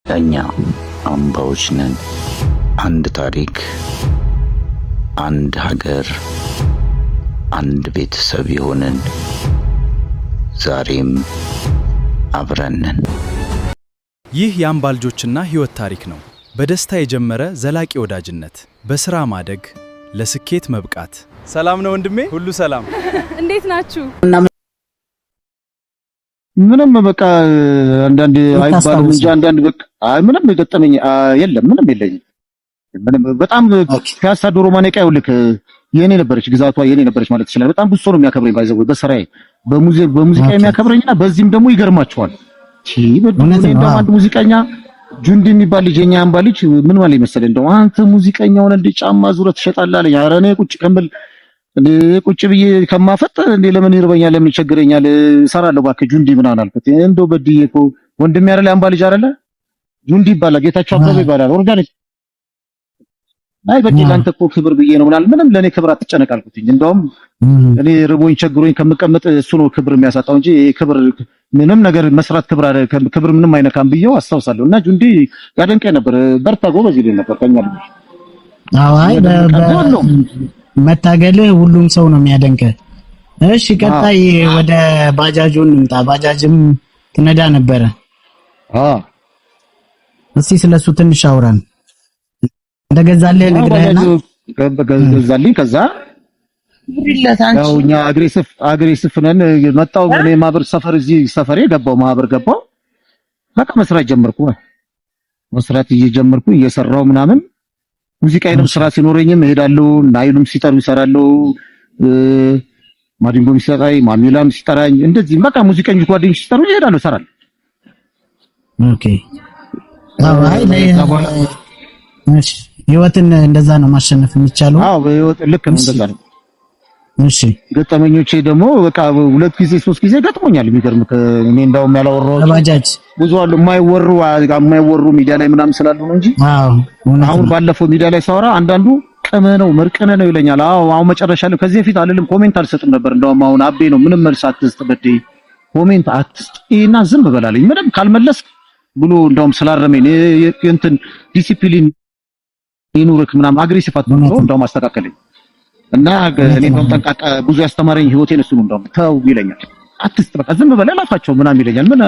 እኛ አምባዎች ነን። አንድ ታሪክ፣ አንድ ሀገር፣ አንድ ቤተሰብ የሆንን ዛሬም አብረን ነን። ይህ የአምባ ልጆችና ሕይወት ታሪክ ነው። በደስታ የጀመረ ዘላቂ ወዳጅነት፣ በሥራ ማደግ፣ ለስኬት መብቃት። ሰላም ነው ወንድሜ? ሁሉ ሰላም? እንዴት ናችሁ? ምንም በቃ አንዳንድ አይባልም እንጂ አንዳንድ በቃ ምንም የገጠመኝ የለም። ምንም የለኝም። ምንም በጣም ፒያሳ ዶሮ ማነቂያ ይኸውልህ የኔ ነበረች፣ ግዛቷ የኔ ነበረች ማለት ይችላል። በጣም ብዙ ሰው ነው የሚያከብረኝ ባይዘው በስራዬ በሙዚቃ የሚያከብረኝና በዚህም ደግሞ ይገርማቸዋል። እንደውም አንድ ሙዚቀኛ ጁንዲ የሚባል ልጅ የኛ አምባ ልጅ ምን ማለት መሰለህ፣ እንደው አንተ ሙዚቀኛ ሆነ እንደ ጫማ ዙረት ትሸጣለህ አለኝ። ኧረ እኔ ቁጭ ከምል ቁጭ ብዬ ከማፈጥ እንዴ ለምን ይርበኛል? ለምን ይቸግረኛል? እሰራለሁ እባክህ ጁንዲ ምናምን አልኩት። እንደው በድዬ እኮ ወንድሜ አይደለ አምባ ልጅ አይደለ ጁንዲ ይባላል፣ ጌታቸው አበበ ይባላል። ኦርጋኒክ አይ በቃ ላንተ እኮ ክብር ብዬ ነው ምናምን፣ ምንም ለኔ ክብር አትጨነቅ አልኩት። እንደውም እኔ ርቦኝ ቸግሮኝ ከምቀመጥ እሱ ነው ክብር የሚያሳጣው እንጂ ክብር ምንም ነገር መስራት ክብር ምንም አይነካም ብዬው አስታውሳለሁ። እና ጁንዲ ያደንቀኝ ነበር። በርታ ጎበዝ ይለኝ ነበር ከኛ ልጅ። አዎ አይ መታገልህ ሁሉም ሰው ነው የሚያደንቀህ። እሺ ቀጣይ ወደ ባጃጁ እንምጣ። ባጃጅም ትነዳ ነበረ። እስቲ ስለሱ ትንሽ አውራን። እንደገዛልህ ነግረህና ገዛልኝ። ከዛ ያው እኛ አግሬሲቭ ነን። መጣው እኔ ማህበር ሰፈር እዚህ ሰፈሬ ገባው ማህበር ገባው። በቃ መስራት ጀመርኩ። መስራት እየጀመርኩ እየሰራው ምናምን ሙዚቃዬንም ስራ ሲኖረኝም እሄዳለሁ። ናይሉም ሲጠሩ ይሰራለሁ። ማዲንጎም ሲጠራኝ ማሚላም ሲጠራኝ እንደዚህ በቃ ሙዚቀኞች ጓደኞች ሲጠሩ እሄዳለሁ እሰራለሁ። ኦኬ አይ እሺ ህይወትን እንደዛ ነው ማሸነፍ የሚቻለው። አዎ በህይወት ልክ ነው እንደዛ ነው። እሺ ገጠመኞቼ ደግሞ በቃ 2 ጊዜ 3 ጊዜ ገጥሞኛል። የሚገርም እኔ እንዳውም ያላወራው ባጃጅ ብዙ አሉ የማይወሩ ሚዲያ ላይ ምናምን ስላሉ ነው እንጂ አሁን ባለፈው ሚዲያ ላይ ሳወራ አንዳንዱ ቀመ ነው መርቀነ ነው ይለኛል። አሁን መጨረሻ ላይ ከዚህ በፊት አልልም ኮሜንት አልሰጥም ነበር። እንደውም አሁን አቤ ነው ምንም መልስ አትስጥ በደይ ኮሜንት አትስጥ እና ዝም በላለኝ ምንም ካልመለስ ብሎ እንደውም ስላረመኝ እንትን ዲሲፕሊን ይኑርክ ምናምን አግሬሲቭ አትሆን እንደውም አስተካከለኝ። እና እኔ እንደውም ጠንቃቃ ብዙ ያስተማረኝ ህይወቴን እሱ ነው። እንደውም ተው ይለኛል። አትስጥ በቃ ዝም በለው ላፋቸው ምናምን ይለኛል። ምን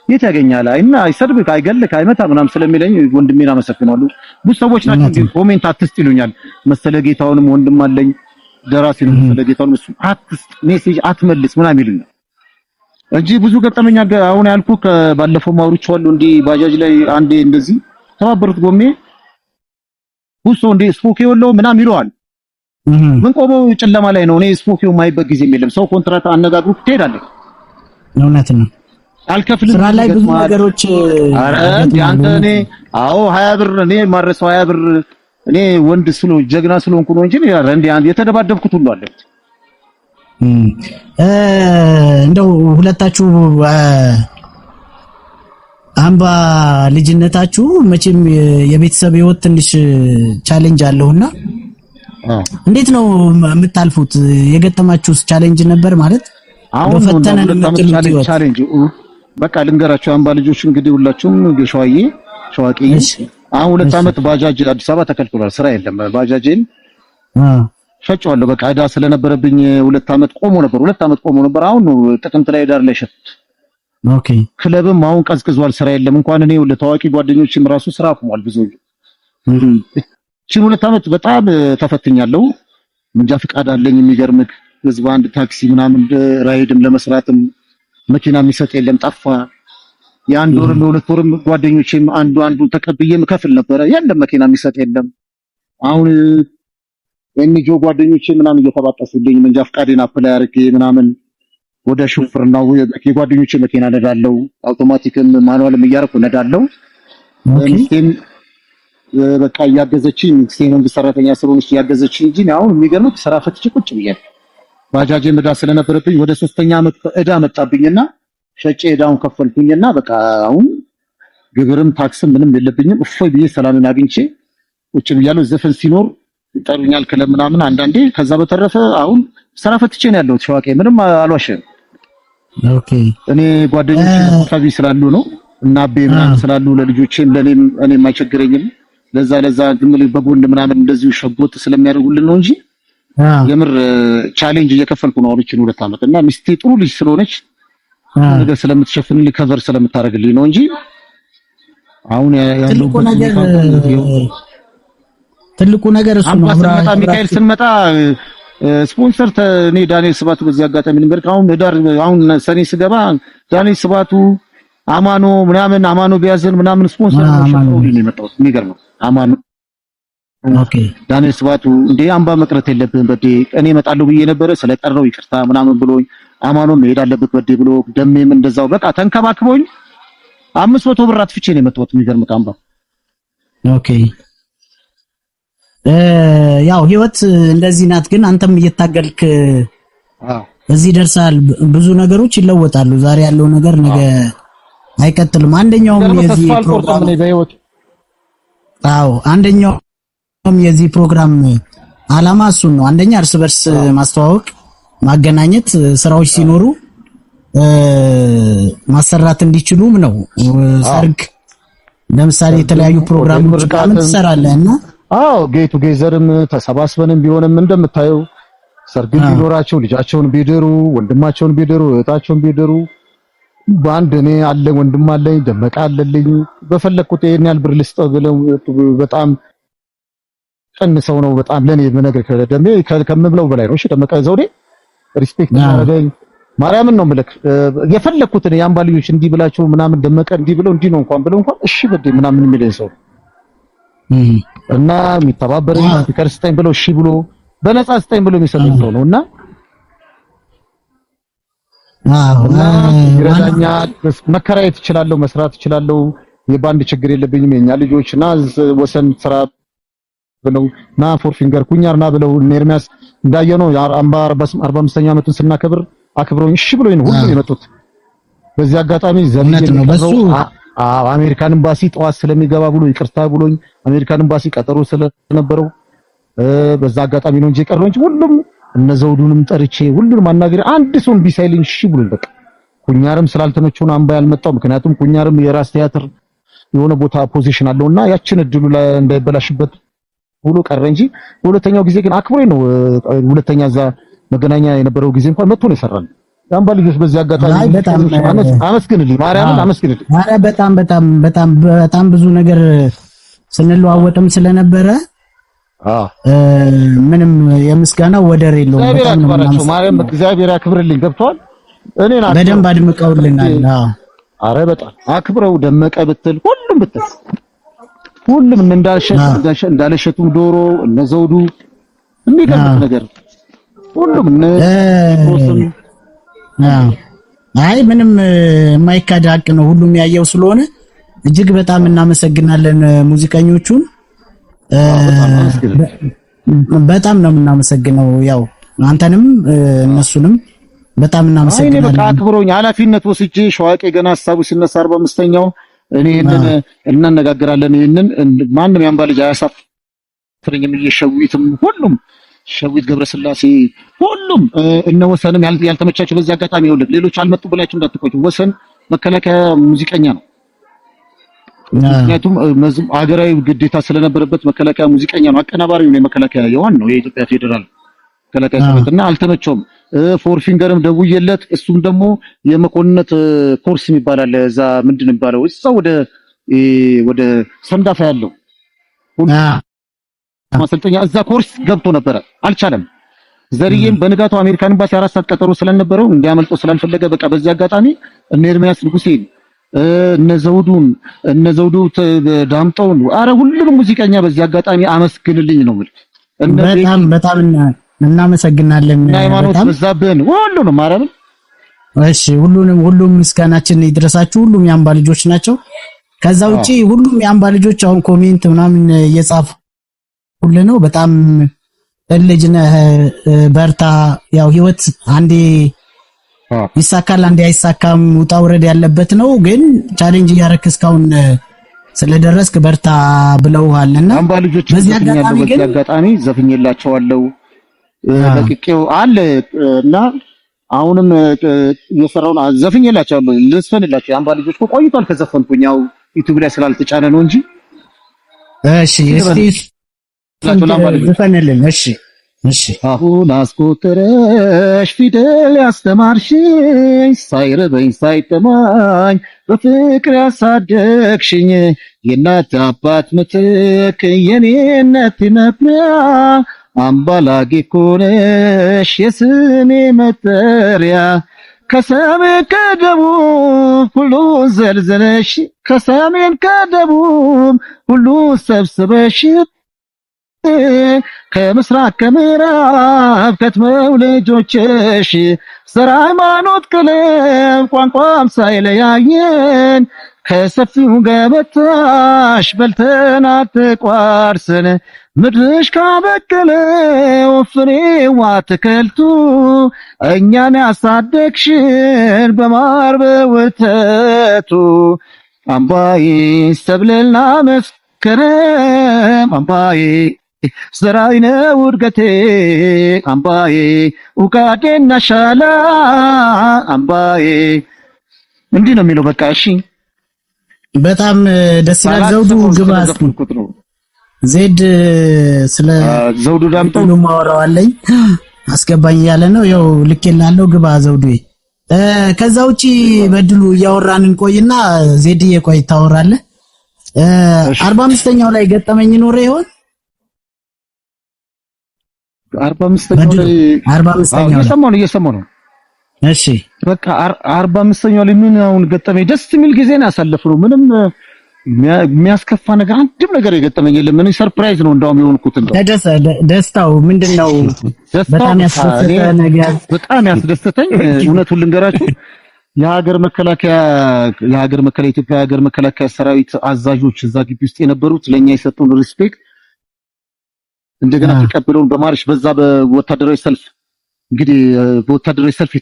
የት ያገኛል እና አይሰድብህ አይገልህ አይመታ ምናምን ስለሚለኝ ወንድሜን አመሰግናለሁ። ብዙ ሰዎች ናቸው እንዴ ኮሜንት አትስጥ ይሉኛል። መሰለ ጌታውንም ወንድም አለኝ ደራሲ ነው መሰለ ጌታውን እሱ አትስጥ ሜሴጅ አትመልስ ምናምን ይሉኛል እንጂ ብዙ ገጠመኛ አሁን ያልኩ ከባለፈው ማውሪቻለሁ። እንዴ ባጃጅ ላይ አንዴ እንደዚህ ተባበሩት ጎሜ ሁሶ እንዴ ስፖኬ ወለው ምናምን ይለዋል። ምን ቆመው ጨለማ ላይ ነው። እኔ ስፖኬው ማይበት ጊዜ የለም። ሰው ኮንትራት አነጋግሩ ትሄዳለህ። እውነት ነው። አልከፍልም ስራ ላይ ብዙ ነገሮች አንተ እኔ 20 ብር እኔ ማረሰው 20 ብር እኔ ወንድ ጀግና ስለሆንኩ ነው እንጂ እንዴ የተደባደብኩት ሁሉ አለ። እንደው ሁለታችሁ አምባ ልጅነታችሁ መቼም የቤተሰብ ህይወት ትንሽ ቻሌንጅ አለውና እንዴት ነው የምታልፉት? የገጠማችሁስ ቻሌንጅ ነበር ማለት አሁን ፈተናን ቻሌንጅ በቃ ልንገራችሁ። አምባ ልጆች እንግዲህ ሁላችሁም ሸዋቂ አሁን 2 ዓመት ባጃጅ አዲስ አበባ ተከልክሏል። ስራ የለም። ባጃጅን ሸጬዋለሁ። በቃ ዕዳ ስለነበረብኝ 2 ዓመት ቆሞ ነበር። አሁን ነው ጥቅምት ላይ ዳር ላይ ሸጥ። ኦኬ ክለብም አሁን ቀዝቅዟል። ስራ የለም። እንኳን እኔ ለታዋቂ ጓደኞችም ራሱ ስራ አቁሟል። ብዙ እቺን 2 ዓመት በጣም ተፈትኛለሁ። መንጃ ፍቃድ አለኝ። የሚገርምህ ህዝብ አንድ ታክሲ ምናምን ራይድም ለመስራትም መኪና የሚሰጥ የለም ጠፋ። የ1 ወርም የ2 ወርም ጓደኞቼም አንዱ ተቀብዬም ከፍል ነበረ። የለም መኪና የሚሰጥ የለም። አሁን የኒጆ ጓደኞቼ ምናምን እየተባጠሱልኝ መንጃ ፍቃዴን አፕላይ አድርጌ ምናምን ወደ ሹፍርናው የጓደኞቼ መኪና ነዳለው። አውቶማቲክም ማኑዋልም እያደረኩ ነዳለው። ሚስቴም በቃ እያገዘችኝ መንግስት ሰራተኛ ስለሆነች እያገዘችኝ እንጂ አሁን የሚገርምህ ስራ ፈትቼ ቁጭ ብያለሁ። ባጃጅ ዕዳ ስለነበረብኝ ወደ 3ኛ ዓመት ዕዳ መጣብኝና ሸጬ ዕዳውን ከፈልኩኝና በቃ አሁን ግብርም ታክስም ምንም የለብኝም። እፎይ ብዬ ሰላምን አግኝቼ ቁጭ ብያለሁ። ዘፈን ሲኖር ይጠሩኛል ክለብ ምናምን አንዳንዴ። ከዛ በተረፈ አሁን ስራ ፈትቼ ነው ያለሁት። ሸዋቄ ምንም አልዋሽም። ኦኬ እኔ ጓደኞቼ ታቢ ስላሉ ነው እና አቤ ምናምን ስላሉ ለልጆቼም እኔም አይቸግረኝም። ለዛ ግን በጎን ምናምን እንደዚሁ ሸጎጥ ስለሚያደርጉልን ነው እንጂ የምር ቻሌንጅ እየከፈልኩ ነው አውርችን 2 ዓመት እና ሚስቴ ጥሩ ልጅ ስለሆነች ነገር ስለምትሸፍንልኝ ከቨር ስለምታደርግልኝ ነው እንጂ አሁን ትልቁ ነገር እሱ ነው። ሚካኤል ስንመጣ ስፖንሰር እኔ ዳንኤል ስባቱ በዚህ አጋጣሚ ልንገር አሁን ሰኔ ስገባ ዳንኤል ስባቱ አማኖ ቢያዘን ምናምን ስፖንሰር ነው የመጣው። የሚገርመው አማኖ ዳንኤል ስባቱ እንዴ አምባ መቅረት የለብህም በዴ እኔ እመጣለሁ ብዬ ነበረ ስለቀረው ይቅርታ ምናምን ብሎኝ አማኖ መሄድ አለበት በዴ ብሎ ደሜም እንደዛው በቃ ተንከባክቦኝ 500 ብር አጥፍቼ ነው የመጣሁት። የሚገርምህ አምባ ያው ህይወት እንደዚህ ናት። ግን አንተም እየታገልክ እዚህ ደርሳል። ብዙ ነገሮች ይለወጣሉ። ዛሬ ያለው ነገር ነገ አይቀጥልም። አንደኛውም የዚህ ፕሮግራም ዓላማ እሱን ነው። አንደኛ እርስ በርስ ማስተዋወቅ፣ ማገናኘት፣ ስራዎች ሲኖሩ ማሰራት እንዲችሉም ነው። ሰርግ ለምሳሌ የተለያዩ ፕሮግራሞች ምን ትሰራለህና ጌቱ ጌዘርም ተሰባስበንም ቢሆንም እንደምታየው ሰርግ ቢኖራቸው ልጃቸውን ቢድሩ ወንድማቸውን ቢድሩ እህታቸውን ቢድሩ በአንድ እኔ አለ ወንድም አለኝ ደመቀ አለልኝ በፈለኩት ይሄን ያህል ብር ልስጠው ብለው በጣም ቀንሰው ነው በጣም ለኔ ነገር ከደሜ ከምብለው በላይ ነው። እሺ ደመቀ ዘውዴ ሪስፔክት ያደረገኝ ማርያምን ነው ምልክ የፈለኩት የአምባ ልጆች እንዲህ ብላቸው ምናምን ደመቀ እንዲህ ብለው እንዲህ ነው እንኳን ብለው እንኳን እሺ በዴ ምናምን የሚለኝ ሰው እና የሚተባበረኝ ስፒከር ስጠኝ ብለው እሺ ብሎ በነፃ ስጠኝ ብሎ የሚሰጠኝ ሰው ነውና ይረዳኛል። መከራየት እችላለሁ፣ መስራት እችላለሁ። የባንድ ችግር የለብኝም። የኛ ልጆችና ወሰን ስራ ብለው ና ፎር ፊንገር ኩኛርና ብለው ኤርሚያስ እንዳየነው 45ኛ ዓመቱን ስናከብር አክብረውኝ እሺ ብሎኝ ነው ሁሉ የመጡት። በዚህ አጋጣሚ ዘመድ ነው በሱ አሜሪካን ኤምባሲ ጠዋት ስለሚገባ ብሎ ይቅርታ ብሎኝ አሜሪካን ኤምባሲ ቀጠሮ ስለነበረው በዛ አጋጣሚ ነው እንጂ ቀረው እንጂ ሁሉም እነዘውዱንም ጠርቼ ሁሉንም አናገር አንድ ሰው ቢሳይልኝ እሺ ብሎኝ በቃ ኩኛርም ስላልተመቸው ነው አምባ ያልመጣው። ምክንያቱም ኩኛርም የራስ ቲያትር የሆነ ቦታ ፖዚሽን አለውና ያችን እድሉ ላይ እንዳይበላሽበት ብሎ ቀረ እንጂ ሁለተኛው ጊዜ ግን አክብሮኝ ነው። ሁለተኛ እዛ መገናኛ የነበረው ጊዜ እንኳን መጥቶ ነው የሰራን። ያምባ ልጆች በዚህ አጋጣሚ አመስግንልኝ፣ ማርያምን አመስግንልኝ። ኧረ በጣም ብዙ ነገር ስንለዋወጥም ስለነበረ ምንም የምስጋናው ወደር የለውም። በጣም ነው ማርያም እግዚአብሔር ያክብርልኝ። ገብቷል። እኔና በደንብ አድምቀውልናል። ኧረ በጣም አክብረው ደመቀ ብትል ሁሉም እንዳለሸቱም ዶሮ እነዘውዱ የሚገርም ነገር ሁሉም አይ ምንም የማይካድ ሀቅ ነው። ሁሉም ያየው ስለሆነ እጅግ በጣም እናመሰግናለን ሙዚቀኞቹን። በጣም ነው የምናመሰግነው። ያው አንተንም እነሱንም በጣም እናመሰግናለን። እኔ በቃ አክብሮኝ ኃላፊነት ወስጄ ሸዋቄ ገና ሐሳቡ ሲነሳ 45ኛው እኔ እናነጋግራለን። ይሄንን ማንም ያምባ ልጅ አያሳፍረኝም። እየሸዊትም ሁሉም ሸዊት ገብረስላሴ ሁሉም እነ ወሰንም ያልተመቻቸው በዚህ አጋጣሚ ይኸውልህ ሌሎች አልመጡ ብላችሁ እንዳትቆጩ። ወሰን መከላከያ ሙዚቀኛ ነው። ምክንያቱም ሀገራዊ ግዴታ ስለነበረበት መከላከያ ሙዚቀኛ ነው። አቀናባሪው ነው የመከላከያ ነው የኢትዮጵያ ፌደራል መከላከያ ሰራዊትና አልተመቸውም። ፎር ፊንገርም ደውዬለት እሱም ደግሞ የመኮንነት ኮርስ የሚባል አለ እዛ ምንድን ነው የሚባለው እዛ ወደ ሰንዳፋ ያለው ማሰልጠኛ እዛ ኮርስ ገብቶ ነበረ አልቻለም። ዘርዬም በንጋቱ አሜሪካን ኤምባሲ 4 ሰዓት ቀጠሮ ስለነበረው እንዲያመልጦ ስላልፈለገ በቃ በዚህ አጋጣሚ እነ ኤርሚያስ ንጉሴን እነ ዘውዱ ዳምጠውን አረ ሁሉንም ሙዚቀኛ በዚህ አጋጣሚ አመስግንልኝ ነው ማለት በጣም እናመሰግናለን። ሃይማኖት በዛብን ሁሉንም ማርያምን እሺ ሁሉም ምስጋናችን ይድረሳችሁ። ሁሉም ያምባ ልጆች ናቸው። ከዛ ውጪ ሁሉም ያምባ ልጆች አሁን ኮሜንት ምናምን እየጻፉ ሁሉ ነው በጣም ልጅ ነህ በርታ። ያው ህይወት አንዴ ይሳካል አንዴ አይሳካም፣ ውጣ ውረድ ያለበት ነው። ግን ቻሌንጅ እያደረክ እስካሁን ስለደረስክ በርታ ብለውሃልና አምባ ልጆች በዚህ አጋጣሚ ዘፍኝላቸዋለሁ ለቅቄው አለ እና አሁንም የሰራውን ዘፍኜላቸዋለሁ። ልስፈንላቸው የአምባ ልጆች ቆይቷል ከዘፈንኩኝ ያው ዩቲዩብ ላይ ስላልተጫነ ነው እንጂ። እሺ እስቲ ዘፈንልን። እሺ አሁን አስቆጥረሽ ፊደል ያስተማርሽኝ ሳይረበኝ ሳይጠማኝ በፍቅር ያሳደግሽኝ የእናት አባት ምትክ የኔነት መኩሪያ አምባላጌ ኮነሽ የስሜ መጠሪያ ከሰሜን ከደቡብ ሁሉ ዘልዘለሽ ከሰሜን ከደቡብ ሁሉ ሰብስበሽ ከምስራቅ ከምዕራብ ከትመው ልጆችሽ ዘር ሃይማኖት ቀለም ቋንቋም ሳይለያየን ከሰፊው ገበታሽ በልተን አትቋርሰን ምድርሽ ካበቀለው ፍሬዋ አትክልቱ እኛን ያሳደግሽን በማር በወተቱ አምባዬ ሰብለልና መስከረም አምባዬ ዘራይነ ውድገቴ አምባዬ ኡጋዴና ሻላ አምባዬ እንዲህ ነው የሚለው። በቃ እሺ፣ በጣም ደስ ይላል። ዘውዱ ግባ ዜድ ስለ ዘውዱ ዳምጠው ነው ማወራው አለኝ አስገባኝ ያለ ነው። ያው ልኬላለሁ ግባ ዘውዱ። ከዛ ውጪ በድሉ እያወራን እንቆይና ዜድዬ ቆይ ታወራለህ። 45ኛው ላይ ገጠመኝ ኖረ ይሆን? 45ኛው ላይ 45ኛው እየሰማሁ ነው። እሺ በቃ 45ኛው ላይ ምን አሁን ገጠመኝ ደስ የሚል ጊዜ ነው ያሳለፍነው። ምንም የሚያስከፋ ነገር አንድም ነገር የገጠመኝ የለም። ምን ሰርፕራይዝ ነው እንደውም የሆንኩት። ደስታው ምንድነው? በጣም ያስደስተኝ ነገር በጣም ያስደስተኝ እውነቱን ልንገራችሁ የሀገር መከላከያ ኢትዮጵያ ሀገር መከላከያ ሰራዊት አዛዦች እዛ ግቢ ውስጥ የነበሩት ለኛ የሰጡን ሪስፔክት እንደገና ተቀበሉን በማርሽ በዛ በወታደራዊ ሰልፍ እንግዲህ በወታደራዊ ሰልፍ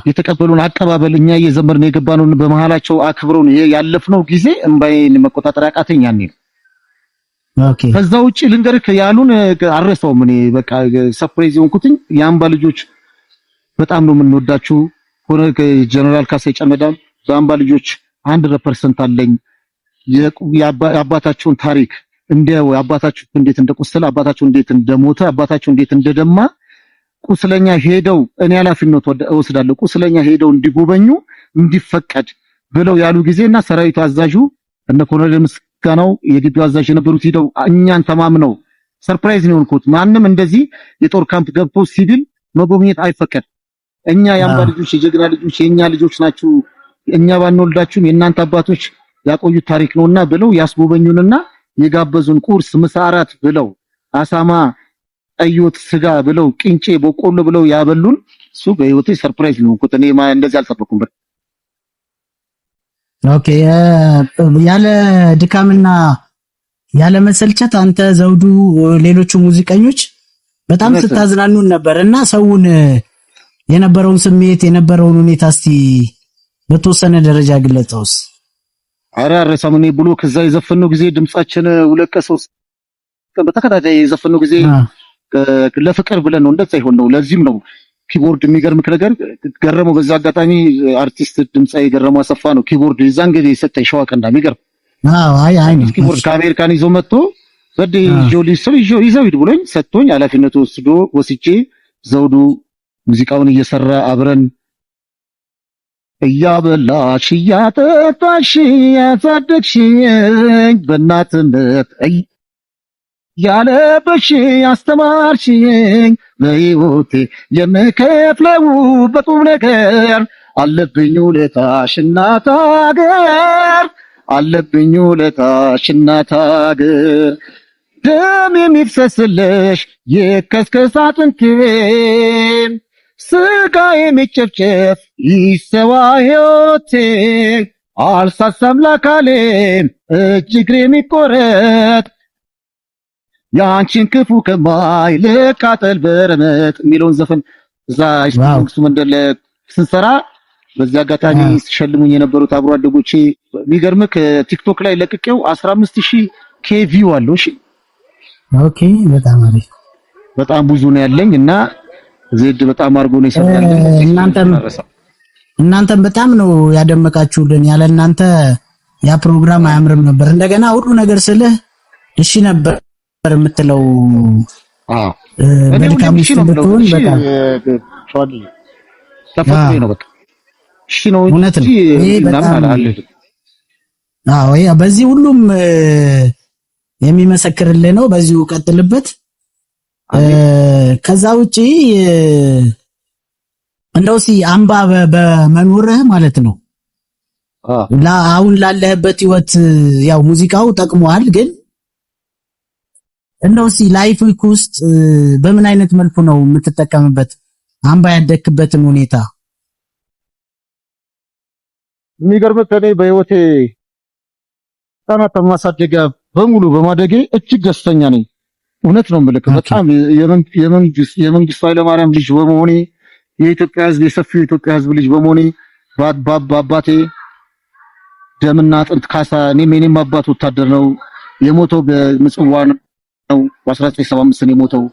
የተቀበሉን አቀባበል እኛ እየዘመርን የገባነውን በመሃላቸው አክብረውን ያለፍነው ጊዜ እምባዬን መቆጣጠር ያቃተኝ ያኔ ነው። ኦኬ ከዛ ውጪ ልንገርህ ያሉን አረሳውም። እኔ በቃ ሰርፕራይዝ የሆንኩትኝ የአምባ ልጆች በጣም ነው የምንወዳችሁ ሆነ ጀነራል ካሳይ ጨመዳም በአምባ ልጆች 100% አለኝ የአባታቸውን ታሪክ እንደው አባታችሁ እንዴት እንደቆሰለ አባታችሁ እንዴት እንደሞተ አባታችሁ እንዴት እንደደማ ቁስለኛ ሄደው እኔ ኃላፊነት ወስዳለሁ ቁስለኛ ሄደው እንዲጎበኙ እንዲፈቀድ ብለው ያሉ ጊዜና ሰራዊቱ አዛዡ እነ ኮሎኔል ምስጋናው የግቢው አዛዥ የነበሩት ሄደው እኛን ተማምነው ሰርፕራይዝ ነው የሆንኩት። ማንም እንደዚህ የጦር ካምፕ ገብቶ ሲቪል መጎብኘት አይፈቀድ። እኛ የአምባ ልጆች የጀግና ልጆች የኛ ልጆች ናችሁ እኛ ባንወልዳችሁም የእናንተ አባቶች ያቆዩት ታሪክ ነውና ብለው ያስጎበኙንና የጋበዙን ቁርስ ምሳ እራት ብለው አሳማ ቀይወጥ ስጋ ብለው ቅንጬ በቆሎ ብለው ያበሉን እሱ በህይወቴ ሰርፕራይዝ ነው እኮ እኔ እንደዚህ አልጠበቅኩም። ኦኬ ያለ ድካምና ያለ መሰልቸት አንተ ዘውዱ ሌሎቹ ሙዚቀኞች በጣም ስታዝናኑን ነበርና ሰውን የነበረውን ስሜት የነበረውን ሁኔታ እስቲ በተወሰነ ደረጃ ግለጸውስ። አራረሳምኔ ብሎ ከዛ የዘፈነው ጊዜ ድምጻችን ውለቀሰው በተከታታይ የዘፈነው ጊዜ ለፍቅር ብለን ነው እንደዛ ይሆን ነው። ለዚህም ነው ኪቦርድ የሚገርም ነገር ገረመው። በዛ አጋጣሚ አርቲስት ድምጻዊ ገረመው አሰፋ ነው ኪቦርድ ይዛን ጊዜ የሰጠኝ ሸዋ ቀንዳ የሚገርም አይ ኪቦርድ ከአሜሪካን ይዞ መጥቶ በደ ይዘው ሂድ ብሎኝ ሰጥቶኝ ኃላፊነቱ ወስጄ ዘውዱ ሙዚቃውን እየሰራ አብረን እያበላሽ እያጠጣሽ ያሳደግሽኝ በእናትነት ያለበሽ ያስተማርሽኝ ለሕይወቴ የምከፍለው በቁም ነገር አለብኝ ውለታሽ እናት አገር አለብኝ ውለታሽ እናት አገር ደም የሚፈስልሽ የከስከስ አጥንቴ ስጋ የሚጨፍጨፍ ይሰዋ ሕይወቴ አልሳሳም ለአካሌም እጅግሬ የሚቆረጥ ያንቺን ክፉ ከማይ ልቃጠል በረመጥ የሚለውን ዘፈን እዛ ኢስቲንክሱ መንደር ላይ ስንሰራ በዚህ አጋጣሚ ሲሸልሙኝ የነበሩት አብሮ አደጎቼ የሚገርምህ ከቲክቶክ ላይ ለቅቄው 15000 ኬ ቪው አለው። እሺ ኦኬ በጣም አሪፍ በጣም ብዙ ነው ያለኝ እና ዜድ በጣም አድርጎ ነው የሰራልን። እናንተም በጣም ነው ያደመቃችሁልን። ያለ እናንተ ያ ፕሮግራም አያምርም ነበር። እንደገና ሁሉ ነገር ስልህ እሺ ነበር የምትለው። በድካም ውስጥ ብትሆን በጣም ተፈጥሮ ነው። በቃ እሺ ነው እንጂ ምናምን አላለህ። ያ በዚህ ሁሉም የሚመሰክርልህ ነው። በዚሁ ቀጥልበት። ከዛ ውጪ እንደው አምባ በመኖርህ ማለት ነው አሁን ላለህበት ህይወት ያው ሙዚቃው ጠቅሟል፣ ግን እንደው ላይፍ ውስጥ በምን አይነት መልኩ ነው የምትጠቀምበት? አምባ ያደክበትን ሁኔታ የሚገርምህ እኔ በህይወቴ ህፃናት ማሳደጊያ በሙሉ በማደጌ እጅግ ደስተኛ ነኝ። እውነት ነው የምልህ። በጣም የመንግስቱ ኃይለማርያም ልጅ በመሆኔ የኢትዮጵያ ህዝብ የሰፊው የኢትዮጵያ ህዝብ ልጅ በመሆኔ በአባቴ ደምና አጥንት ካሳ እኔም አባት ወታደር ነው የሞተው በምጽዋ ነው በ1975 ነው የሞተው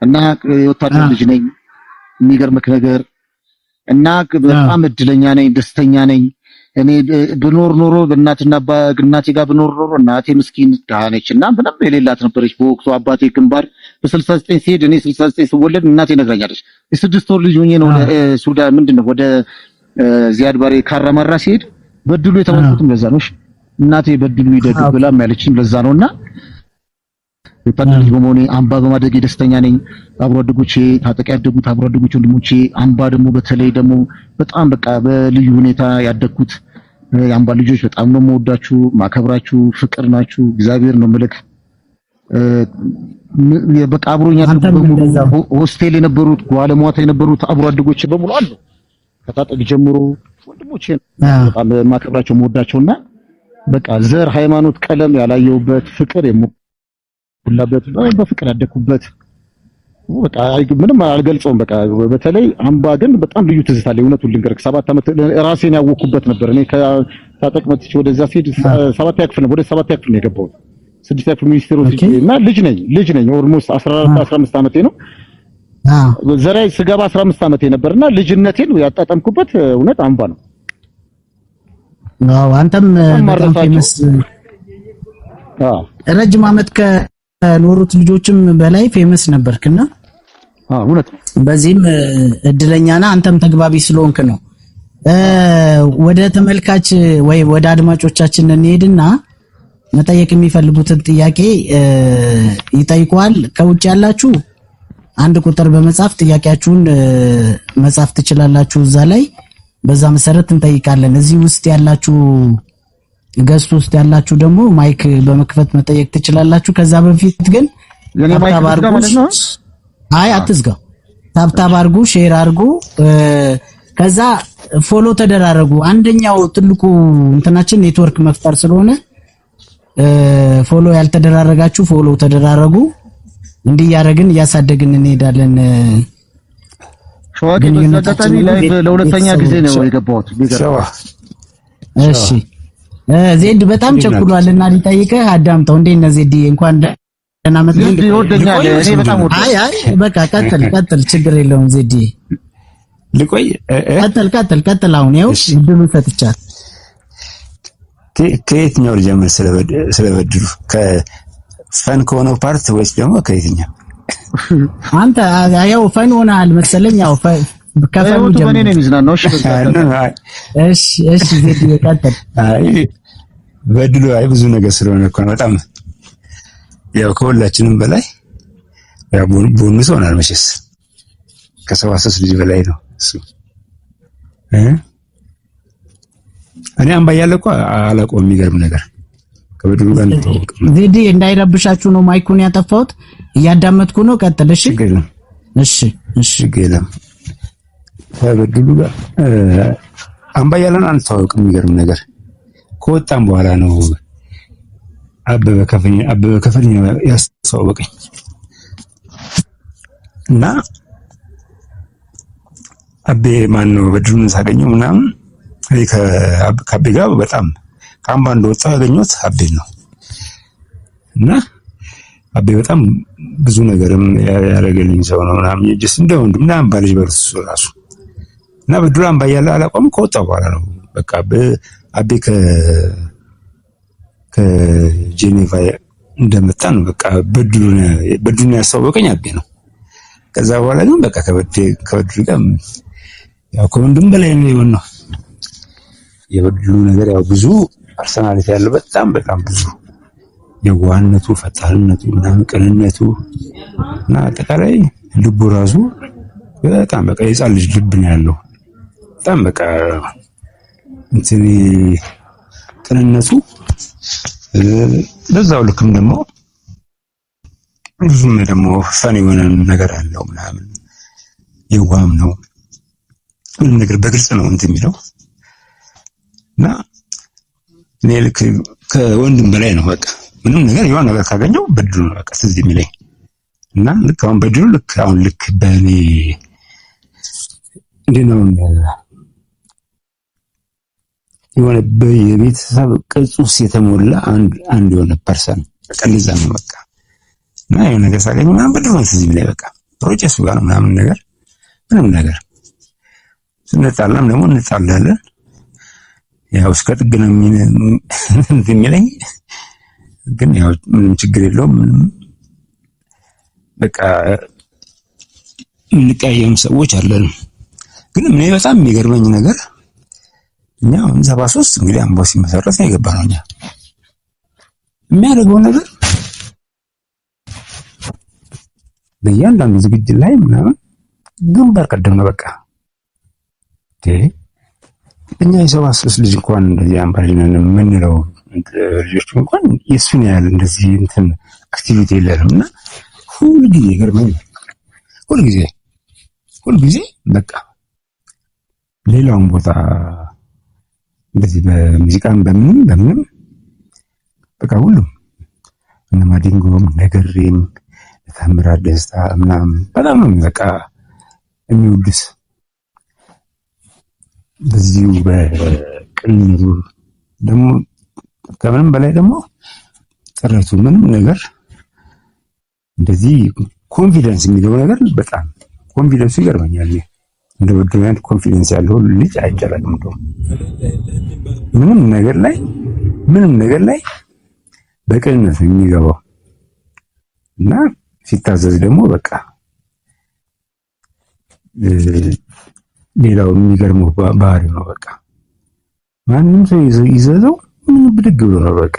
እና የወታደር ልጅ ነኝ። የሚገርምህ ነገር እና በጣም እድለኛ ነኝ፣ ደስተኛ ነኝ። እኔ ብኖር ኖሮ እናቴ ጋር ብኖር ኖሮ እናቴ ምስኪን ድሃ ነችና ምንም የሌላት ነበረች በወቅቱ። አባቴ ግንባር በ69 ሲሄድ እኔ 69 ስወለድ እናቴ ነግራኛለች። የ6 ወር ልጅ ሆኜ ነው ወደ ሱዳን ምንድነው ወደ ዚያድ ባሬ ካራማራ ሲሄድ በድሉ የተመለስኩትም ለዛ ነው። እናቴ በድሉ ይደግ ብላም ያለችኝ ለዛ ነውና የወታደር ልጅ በመሆኔ አምባ በማደጌ ደስተኛ ነኝ። አብሮ አደጎቼ ታጠቅ ያደጉት አብሮ አደጎቼ ወንድሞቼ አምባ ደግሞ በተለይ ደግሞ በጣም በቃ በልዩ ሁኔታ ያደግኩት የአምባ ልጆች በጣም ነው የምወዳችሁ፣ ማከብራችሁ፣ ፍቅር ናችሁ። እግዚአብሔር ነው ምልክ በቃ አብሮኛ በሙሉ ሆስቴል የነበሩት ጓለሟታ የነበሩት አብሮ አደጎቼ በሙሉ አሉ። ከታጠቅ ጀምሮ ወንድሞቼ በጣም ማከብራቸው የምወዳቸውና በቃ ዘር፣ ሃይማኖት፣ ቀለም ያላየውበት ፍቅር ሁላበት በፍቅር ያደኩበት በቃ ምንም አልገልጸውም። በቃ በተለይ አምባ ግን በጣም ልዩ ትዝታ አለኝ። እውነቱን ልንገርህ 7 ዓመት ራሴን ያወኩበት ነበር። እኔ ከታጠቅ መጥቼ ወደዛ ሲሄድ 7 ክፍል ነው ወደ 7 ክፍል ነው የገባሁት። 6 ክፍል ሚኒስቴር ውስጥ እና ልጅ ነኝ ኦልሞስት 15 ዓመቴ ነው። ዘራይ ስገባ 15 ዓመቴ ነበርና ልጅነቴን ያጣጣምኩበት እውነት አምባ ነው። አዎ አንተም በጣም ፌመስ ረጅም ዓመት ከኖሩት ልጆችም በላይ ፌመስ ነበርክና እውነት ነው። በዚህም እድለኛና አንተም ተግባቢ ስለሆንክ ነው። ወደ ተመልካች ወይ ወደ አድማጮቻችን እንሄድና መጠየቅ የሚፈልጉትን ጥያቄ ይጠይቋል። ከውጭ ያላችሁ አንድ ቁጥር በመጻፍ ጥያቄያችሁን መጻፍ ትችላላችሁ እዛ ላይ። በዛ መሰረት እንጠይቃለን። እዚህ ውስጥ ያላችሁ ገስት ውስጥ ያላችሁ ደግሞ ማይክ በመክፈት መጠየቅ ትችላላችሁ። ከዛ በፊት ግን ታብታብ አድርጉ። አይ አትዝጋው። ታብታብ አድርጉ፣ ሼር አድርጉ፣ ከዛ ፎሎ ተደራረጉ። አንደኛው ትልቁ እንትናችን ኔትወርክ መፍጠር ስለሆነ ፎሎ ያልተደራረጋችሁ ፎሎ ተደራረጉ። እንዲህ ያረግን እያሳደግን እንሄዳለን። ሸዋቂ በዛታኒ ላይቭ ለሁለተኛ ጊዜ ነው የገባሁት። እሺ ዜድ በጣም ቸኩሏልና ሊጠይቅህ አዳምጠው። እንዴት ነህ ዜድ? እንኳን ደህና መጣህ። ዜድ ይወደኛል። እኔ በጣም ወደኛል። አይ በቃ ቀጥል፣ ችግር የለውም ዜድ። ልቆይ ቀጥል። አሁን ያው እድሉን ሰጥቻለሁ። ከየትኛው ልጀምር? ስለበድሉ ከፈን ከሆነው ፓርት ወይስ ደግሞ ከየትኛው? አንተ ያው ፈን ሆነሃል መሰለኝ። ያው ከፈኑ ጀምሮ በኔ ነው የሚዝናናው። እሺ ዜድ ቀጥል። አይ በድሉ ብዙ ነገር ስለሆነ እኮ ነው በጣም ያው ከሁላችንም በላይ ያው ቦንስ ሆናል መቼስ ከ73 ልጅ በላይ ነው እሱ። እኔ አምባ እያለ እኮ አላውቀውም። የሚገርም ነገር ከበድሉ ጋር ነው። ዜድ እንዳይረብሻችሁ ነው ማይኩን ያጠፋሁት። እያዳመጥኩ ነው። ቀጥል። እሺ እሺ ገለም ከበድሉ ጋር አምባ እያለን አንተዋወቅም። የሚገርም ነገር ከወጣም በኋላ ነው አበበ ከፈኝ ያስተዋወቀኝ እና አቤ ማን ነው በድሉን ሳገኘው ምናምን እኔ ከአቤ ጋር በጣም ከአምባ እንደወጣሁ ያገኘሁት አቤ ነው እና አቤ በጣም ብዙ ነገርም ያደረገልኝ ሰው ነው ምናምን ጀስት እንደ ወንድም ምናምን ባልጅ በርሱ ራሱ እና በድሉ አምባ ያለ አላቆም ከወጣ በኋላ ነው በቃ አቤ ከጄኔቫ እንደመጣ ነው በቃ በድሉን ያሳወቀኝ አቤ ነው። ከዛ በኋላ ግን በቃ ከበድሉ ጋር ያው ከወንድም በላይ ነው የሆነው። የበድሉ ነገር ያው ብዙ ፐርሰናሊቲ ያለው በጣም ብዙ የዋህነቱ፣ ፈጣንነቱ፣ ምናምን ቅንነቱ እና አጠቃላይ ልቡ ራሱ በጣም በቃ የጻን ልጅ ልብ ነው ያለው። በጣም በቃ እንትን ቅንነቱ በዛው ልክም ደግሞ ብዙም ደግሞ ፈን የሆነ ነገር አለው ምናምን የዋህም ነው። ምንም ነገር በግልጽ ነው እንትን የሚለው እና እኔ ልክ ከወንድም በላይ ነው በቃ ምንም ነገር የሆነ ነገር ካገኘው በድሉ ነው በቃ ትዝ የሚለኝ እና ልክ አሁን በድሉ ልክ በእኔ እንዴት ነው የሆነ የቤተሰብ ቅርጽ ውስጥ የተሞላ አንድ የሆነ ፐርሰን በቃ እንደዛ ነው በቃ እና የሆነ ነገር ሳገኝ ምናምን በድሉ ነው ትዝ የሚለኝ በቃ ፕሮጀክቱ ጋር ነው ምናምን ነገር ምንም ነገር ስንጣላም ደግሞ እንጣላለን ያው እስከ ጥግ ነው የሚለኝ ግን ያው ምንም ችግር የለውም ምንም በቃ እንቀያየም ሰዎች አለን። ግን እኔ በጣም የሚገርመኝ ነገር እኛ 73 እንግዲህ አምባው ሲመሰረት ነው የገባነው እኛ የሚያደርገው ነገር በእያንዳንዱ ዝግጅት ላይ ምናምን ግንባር ቀደም ነው በቃ እኛ የ73 ልጅ እንኳን እንደዚህ አምባሪ ነን የምንለው ልጆች እንኳን የሱን ያህል እንደዚህ እንትን አክቲቪቲ የለንም እና ሁልጊዜ ይገርመኛል። ሁልጊዜ በቃ ሌላውን ቦታ እንደዚህ በሙዚቃም በምንም በቃ ሁሉም እነ ማዲንጎም ነገሬም ታምራት ደስታ ምናምን በጣም ነው በቃ የሚወዱት በዚሁ በቅንነቱ ደግሞ ከምንም በላይ ደግሞ ጥረቱ ምንም ነገር እንደዚህ ኮንፊደንስ የሚለው ነገር በጣም ኮንፊደንሱ ይገርመኛል። እንደ ወድማን ኮንፊደንስ ያለው ልጅ አይቻልም እንደው ምንም ነገር ላይ በቅንነት የሚገባው እና ሲታዘዝ ደግሞ በቃ ሌላው የሚገርመው ባህሪ ነው በቃ ማንም ሰው ይዘዘው ምን ብድግ ብሎ ነው በቃ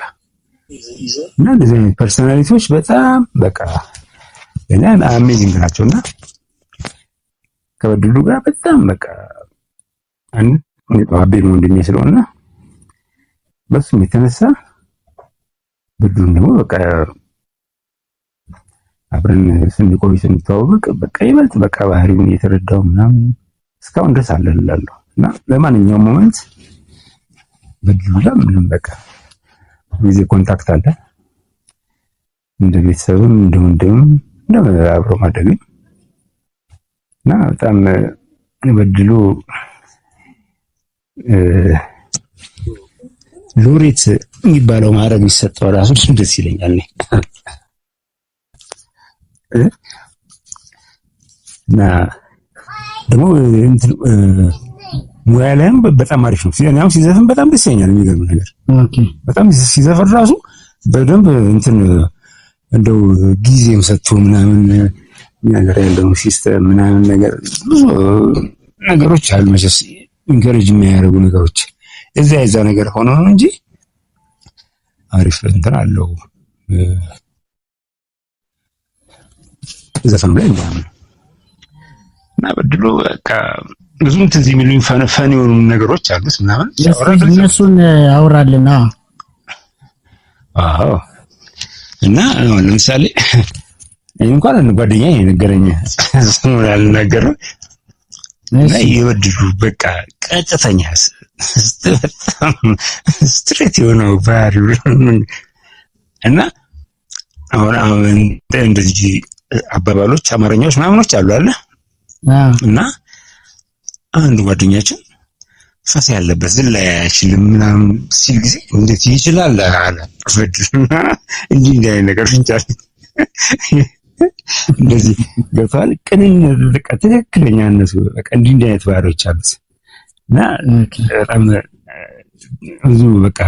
እና እንደዚህ አይነት ፐርሰናሊቲዎች በጣም በቃ እና አሜዚንግ ናቸውና ከበድሉ ጋር በጣም በቃ አቤ ወንድሜ ስለሆነ በሱም የተነሳ በድሉን ደግሞ በቃ አብረን ስንቆይ ስንተዋወቅ በቃ ይበልጥ በቃ ባህሪውን እየተረዳው ምናምን እስካሁን ድረስ አለላለሁ እና ለማንኛውም ሞመንት በድሉ ጋር ምንም በቃ ጊዜ ኮንታክት አለ እንደ ቤተሰብም እንደ ወንድምም እንደ አብሮ ማደግ እና በጣም በድሉ ሎሬት የሚባለው ማዕረግ ቢሰጠው ራሱ ደስ ይለኛል እና ደግሞ ሙያ ላይም በጣም አሪፍ ነው። ሲያኛው ሲዘፍን በጣም ደስ ይለኛል። የሚገርም ነገር በጣም ሲዘፍን ራሱ በደንብ እንትን እንደው ጊዜም ሰጥቶ ምናምን ነገር ያለው ሲስተም ምናምን ነገር ብዙ ነገሮች አሉ መቼስ ኢንከሬጅ የሚያደርጉ ነገሮች እዛ ነገር ሆኖ ነው እንጂ አሪፍ እንትን አለው ዘፈኑ ላይ ምናምን እና በድሉ በቃ ብዙ ትዝ የሚሉኝ ፈን የሆኑ ነገሮች አሉት ምናምን እነሱን አውራልና አዎ እና ለምሳሌ እንኳን ጓደኛዬ የነገረኝ ስሙን ያልነገረው እና የበድሉ በቃ ቀጥተኛ ስትሬት የሆነው ባህሪው እና አሁን እንደዚህ አባባሎች አማርኛዎች ምናምኖች አሉ አለ እና አንድ ጓደኛችን ፈስ ያለበት ዝላይ አይችልም ምናምን ሲል ጊዜ እንዴት ይችላል አለ በድሉና እንዲህ ነገር እንጃል እንደዚህ ገብቷል። ቅንነት በቃ ትክክለኛነቱ በቃ እንዲህ አይነት ባህሪዎች አሉት እና በጣም ብዙ በቃ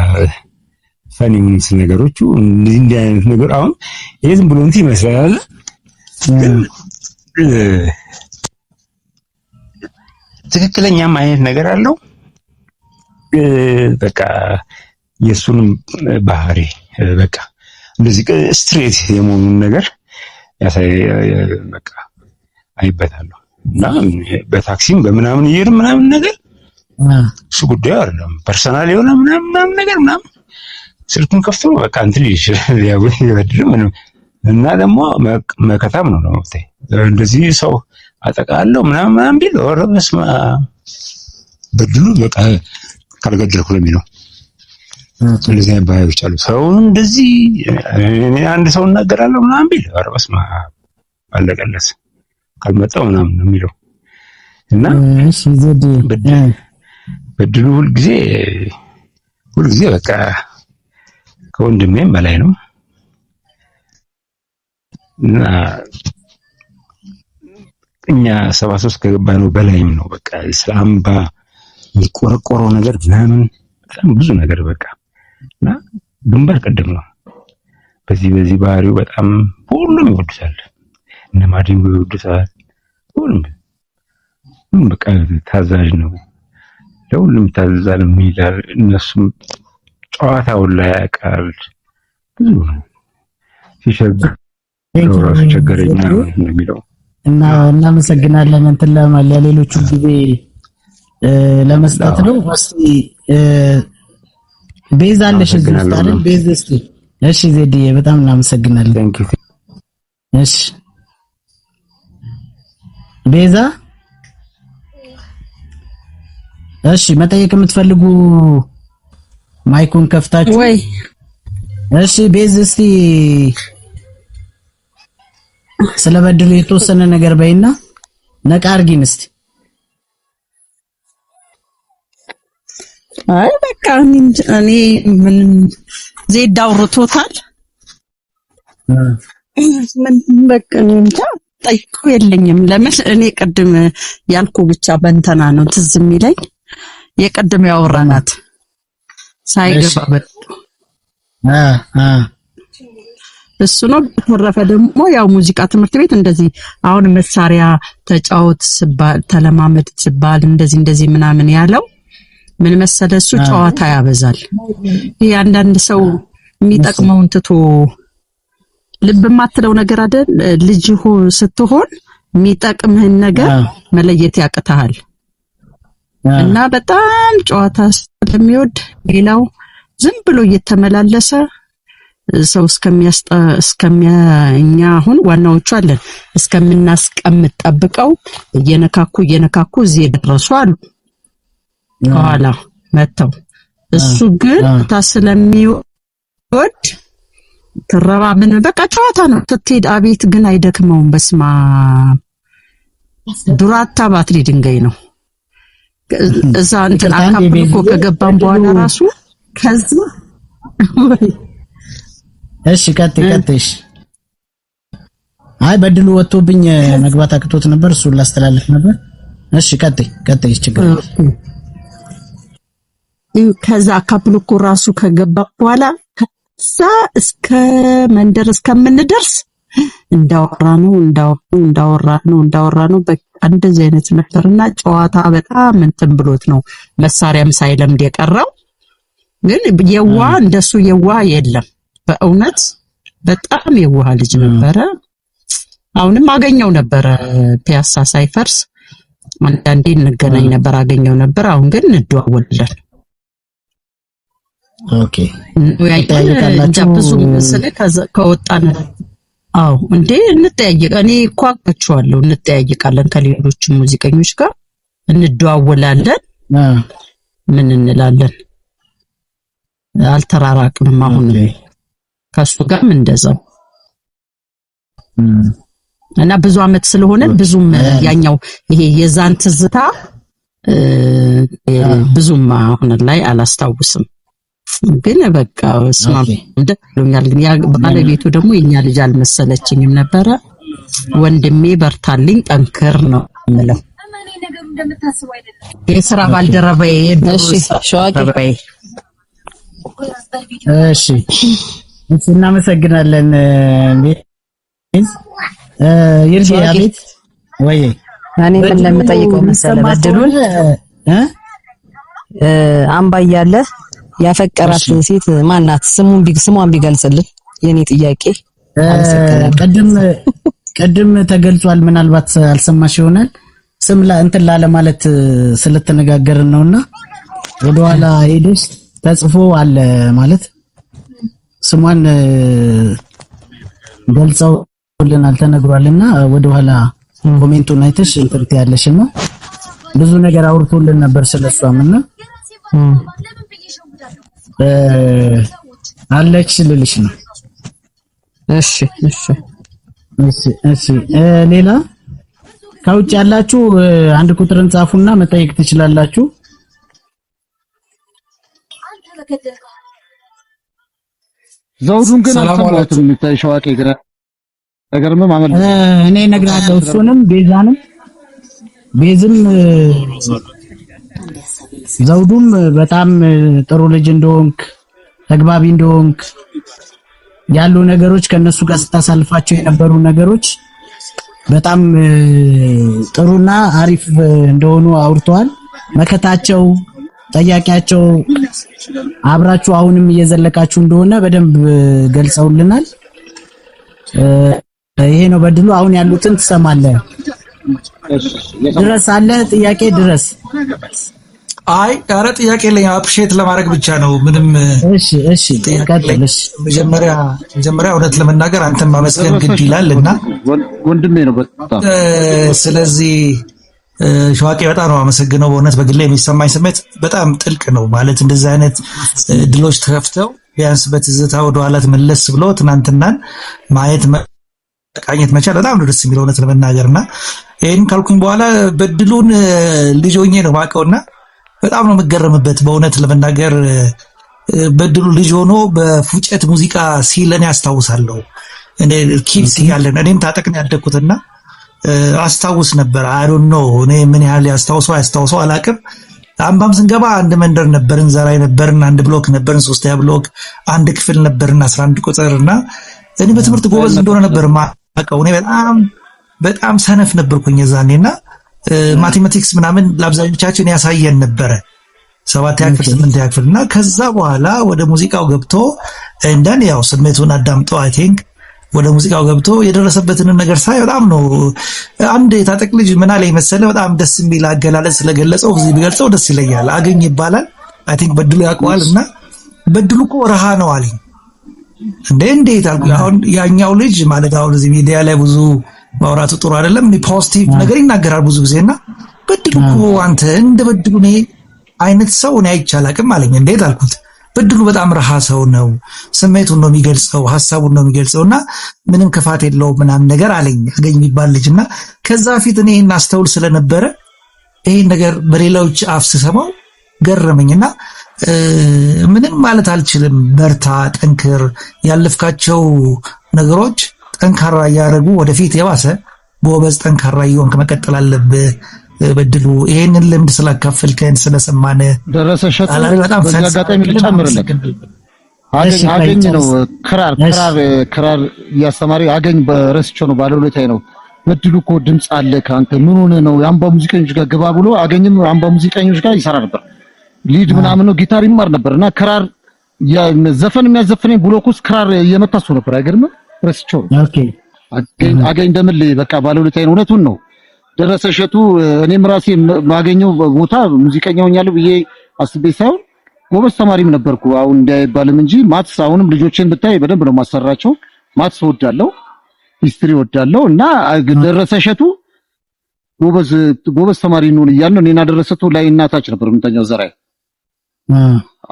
ፈኒ የሚመስል ነገሮቹ እንዲህ አይነት ነገር አሁን ይሄ ዝም ብሎ እንትን ይመስላል ግን ትክክለኛም አይነት ነገር አለው። በቃ የሱንም ባህሪ በቃ እንደዚህ ስትሬት የመሆኑን ነገር ያሳይ በቃ አይበታለሁ እና በታክሲም በምናምን ይሄድ ምናምን ነገር እሱ ጉዳዩ አይደለም። ፐርሰናል የሆነ ምናምን ነገር ምናምን ስልኩን ከፍቶ በቃ እንትን ይችላል ያው ይወድር ምንም እና ደግሞ መከታም ነው ማለት እንደዚህ ሰው አጠቃለው ምናምን ቢል ወረ በስማ በድሉ በቃ ካልገደልኩ ለሚለው እንደዚህ ባይዎች አሉ። ሰው እንደዚህ እኔ አንድ ሰው እናገራለሁ ምናምን ቢል ወረ በስማ አለቀለት ካልመጣው ምናምን ነው የሚለው እና እሺ ዘዴ በድሉ ሁልጊዜ በቃ ከወንድሜም በላይ ነው እና እኛ 73 ከገባነው በላይም ነው። በቃ እስላምባ የሚቆረቆረው ነገር ምናምን በጣም ብዙ ነገር በቃ እና ግንባር ቀደም ነው። በዚህ ባህሪው በጣም ሁሉም ይወዱታል። እነ ማዲንጎ ይወዱታል። ሁሉም በቃ ታዛዥ ነው። ለሁሉም ታዛዥ የሚላል እነሱም ጨዋታውን ላይ ያውቃል። ብዙ ሲሸገር ራሱ ቸገረኛ ነው የሚለው እና እናመሰግናለን። እንትን ለሌሎቹ ጊዜ ለመስጠት ነው። እስቲ ቤዛ አለሽ ዝምታለን ቤዛ እስቲ እሺ ዜድዬ በጣም እናመሰግናለን። ታንክ ዩ እሺ ቤዛ እሺ መጠየቅ የምትፈልጉ ማይኩን ከፍታችሁ ወይ እሺ ቤዛ እስቲ ስለበድሉ የተወሰነ ነገር በይና ነቃ አርጊን እስቲ። አይ በቃ እኔ ምን ዜድ አውርቶታል። ምን በቃ እንጃ ጠይቁ የለኝም። ለምን እኔ ቅድም ያልኩ ብቻ በእንተና ነው ትዝ የሚለኝ የቅድም ያወራናት ሳይገባ እሱ ነው። በተረፈ ደግሞ ያው ሙዚቃ ትምህርት ቤት እንደዚህ አሁን መሳሪያ ተጫወት ስባል ተለማመድ ስባል እንደዚህ ምናምን ያለው ምን መሰለ እሱ ጨዋታ ያበዛል። ይሄ አንዳንድ ሰው የሚጠቅመውን ትቶ ልብ ማትለው ነገር አይደል ልጅ ስትሆን የሚጠቅምህን ነገር መለየት ያቅታል። እና በጣም ጨዋታ ስለሚወድ ሌላው ዝም ብሎ እየተመላለሰ ሰው እስከሚያኛ አሁን ዋናዎቹ አለን እስከምናስቀምጥ ጠብቀው እየነካኩ እዚህ የደረሱ አሉ ከኋላ መተው። እሱ ግን ስለሚወድ ተረባ ምን በቃ ጨዋታ ነው። ስትሄድ አቤት ግን አይደክመውም። በስማ ዱራታ ባትሪ ድንጋይ ነው። እዛ እንትን አካብኮ ከገባን በኋላ ራሱ ከዛ እሺ ቀጥይሽ። አይ በድሉ ወጥቶብኝ መግባት አቅቶት ነበር እሱን ላስተላልፍ ነበር። እሺ ቀጥይ ችግር ከዛ አካብኮ ራሱ ከገባ በኋላ ከዛ እስከ መንደር እስከምንደርስ እንዳወራ ነው በቃ እንደዚህ አይነት ነበርና ጨዋታ በጣም እንትን ብሎት ነው መሳሪያም ሳይለምድ የቀረው። ግን የዋ እንደሱ የዋ የለም። በእውነት በጣም የዋህ ልጅ ነበረ። አሁንም አገኘው ነበር ፒያሳ ሳይፈርስ አንዳንዴ እንገናኝ ነበር አገኘው ነበር። አሁን ግን እንደዋወላለን። ኦኬ ብዙ ስለ ከወጣን አው እንዴ እንጠያየቅ። እኔ እኮ አውቃቸዋለሁ እንጠያየቃለን ከሌሎች ሙዚቀኞች ጋር እንደዋወላለን። ምን እንላለን አልተራራቅንም። አሁን ከሱ ጋርም እንደዛው እና ብዙ አመት ስለሆነ ብዙም ያኛው ይሄ የዛን ትዝታ ብዙም አሁን ላይ አላስታውስም። ግን በቃ ስማ ደሎኛል። ግን ያ ባለቤቱ ደግሞ የኛ ልጅ አልመሰለችኝም ነበረ። ወንድሜ በርታልኝ ጠንክር ነው የምለው። የሥራ ባልደረባዬ እሺ ሸዋቂ እሺ እናመሰግናለን። ይርጂ አቤት ወይ እኔ ምን እንደምጠይቀው መሰለህ በድሉን አምባ እያለ ያፈቀራት ሴት ማናት? ስሟን ቢገልጽልን የኔ ጥያቄ። ቀድም ተገልጿል፣ ምናልባት አልሰማሽ ይሆናል። ስም እንትን ላለ ማለት ስለተነጋገርን ነውና ወደኋላ ሄደሽ ተጽፎ አለ ማለት ስሟን ገልጸውልናል ተነግሯልና ወደኋላ ኮሜንቱን አይተሽ እንትን ያለሽና ብዙ ነገር አውርቶልን ነበር ስለሷምና አለች ልልሽ ነው። እሺ እሺ እሺ እሺ ሌላ ከውጭ ያላችሁ አንድ ቁጥርን ጻፉና መጠየቅ ትችላላችሁ። ዘውዱን ግን አልሰማሁትም። ሸዋቂ ግራ ነገርም ማመል እኔ እነግራለሁ። እሱንም ቤዝም ዘውዱም በጣም ጥሩ ልጅ እንደሆንክ ተግባቢ እንደሆንክ ያሉ ነገሮች ከነሱ ጋር ስታሳልፋቸው የነበሩ ነገሮች በጣም ጥሩና አሪፍ እንደሆኑ አውርተዋል። መከታቸው ጠያቂያቸው አብራችሁ አሁንም እየዘለቃችሁ እንደሆነ በደንብ ገልጸውልናል። ይሄ ነው በድሉ። አሁን ያሉትን ትሰማለህ። ድረስ አለ ጥያቄ ድረስ አይ ኧረ ጥያቄ የለኝ። አፕሪሼት ለማድረግ ብቻ ነው። ምንም እሺ ቀጥልሽ። መጀመሪያ እውነት ለመናገር አንተን ማመስገን ግድ ይላልና ወንድሜ ነው በጣም። ስለዚህ ሸዋቂ በጣም ነው አመሰግነው። በእውነት በግሌ የሚሰማኝ ስሜት በጣም ጥልቅ ነው። ማለት እንደዚህ አይነት ድሎች ተከፍተው ቢያንስ በትዝታ ወደ ኋላ መለስ ብሎ ትናንትናን ማየት መቃኘት መቻል በጣም ነው ደስ የሚለው እውነት ለመናገርና ይሄን ካልኩኝ በኋላ በድሉን ልጅ ሆኜ ነው ማውቀውና በጣም ነው የምገረምበት በእውነት ለመናገር። በድሉ ልጅ ሆኖ በፉጨት ሙዚቃ ሲለን ያስታውሳለሁ። እኔ ኪድስ ያለን እኔም ታጠቅን ያደኩትና አስታውስ ነበር። አይ ዶንት ኖ እኔ ምን ያህል ያስታውሰው አላቅም። አምባም ስንገባ አንድ መንደር ነበርን፣ ዘራይ ነበርን፣ አንድ ብሎክ ነበርን፣ ሶስተኛ ብሎክ አንድ ክፍል ነበርን 11 ቁጥርና እኔ በትምህርት ጎበዝ እንደሆነ ነበር ማውቀው። እኔ በጣም ሰነፍ ነበርኩኝ የዛኔና ማቴማቲክስ ምናምን ለአብዛኞቻችን ያሳየን ነበረ 7ኛ ክፍል 8ኛ ክፍልና ከዛ በኋላ ወደ ሙዚቃው ገብቶ እንደን ያው ስሜቱን አዳምጦ አይ ቲንክ ወደ ሙዚቃው ገብቶ የደረሰበትን ነገር ሳይ በጣም ነው አንድ የታጠቅ ልጅ ምን አለ መሰለ በጣም ደስ የሚል አገላለጽ ስለገለጸው እዚህ ቢገልጸው ደስ ይለኛል። አገኝ ይባላል አይ ቲንክ በድሉ ያውቀዋልና በድሉ እኮ ረሃ ነው አለኝ። እንዴት አልኩ። አሁን ያኛው ልጅ ማለት አሁን እዚህ ሚዲያ ላይ ብዙ ማውራቱ ጥሩ አይደለም። ፖዚቲቭ ነገር ይናገራል ብዙ ጊዜና በድሉ እኮ አንተ እንደ በድሉ ነው አይነት ሰው ነው አይቻላቅም አለኝ። እንዴት አልኩት። በድሉ በጣም ረሃ ሰው ነው፣ ስሜቱን ነው የሚገልጸው፣ ሐሳቡን ነው የሚገልጸውና ምንም ክፋት የለውም ምናምን ነገር አለኝ አገኝ የሚባል ልጅና ከዛ ፊት እኔ እናስተውል ስለነበረ ይሄን ነገር በሌላዎች አፍ ስሰማው ገረመኝና ምንም ማለት አልችልም። በርታ፣ ጠንክር፣ ያለፍካቸው ነገሮች ጠንካራ ያረጉ ወደፊት የባሰ ጎበዝ ጠንካራ ይሆን ከመቀጠል አለብህ። በድሉ ይሄንን ልምድ ስላካፈልከን ስለሰማነ ደረሰሸት በጣም አጋጣሚ ልጨምርልህ አገኝ ነው ክራር ያስተማሪ አገኝ በረስቸው ነው ባለውለታዬ ነው። በድሉ እኮ ድምጽ አለ ካንተ ምን ሆነ ነው የአምባ ሙዚቀኞች ጋር ገባ ብሎ አገኝም አምባ ሙዚቀኞች ጋር ይሰራ ነበር። ሊድ ምናምን ነው ጊታር ይማር ነበርና ክራር ዘፈን የሚያዘፍነኝ ብሎኩስ ክራር እየመታሱ ነበር። አይገርምም? ረስቸው ኦኬ አገኝ ደምል በቃ ባለውለታዬ ነው። እውነቱን ነው ደረሰሸቱ። እኔም ራሴ ማገኘው ቦታ ሙዚቀኛ ሆኛለሁ ብዬ አስቤ ሳይሆን ጎበዝ ተማሪም ነበርኩ። አሁን እንዳይባልም እንጂ ማትስ አሁንም ልጆችን ብታይ በደንብ ነው ማሰራቸው። ማትስ ወዳለው፣ ሂስትሪ ወዳለው እና ደረሰሸቱ ጎበዝ ተማሪ ነው እያልን እኔና ደረሰቱ ላይ እናታች ነበር የምንተኛው ዘራይ።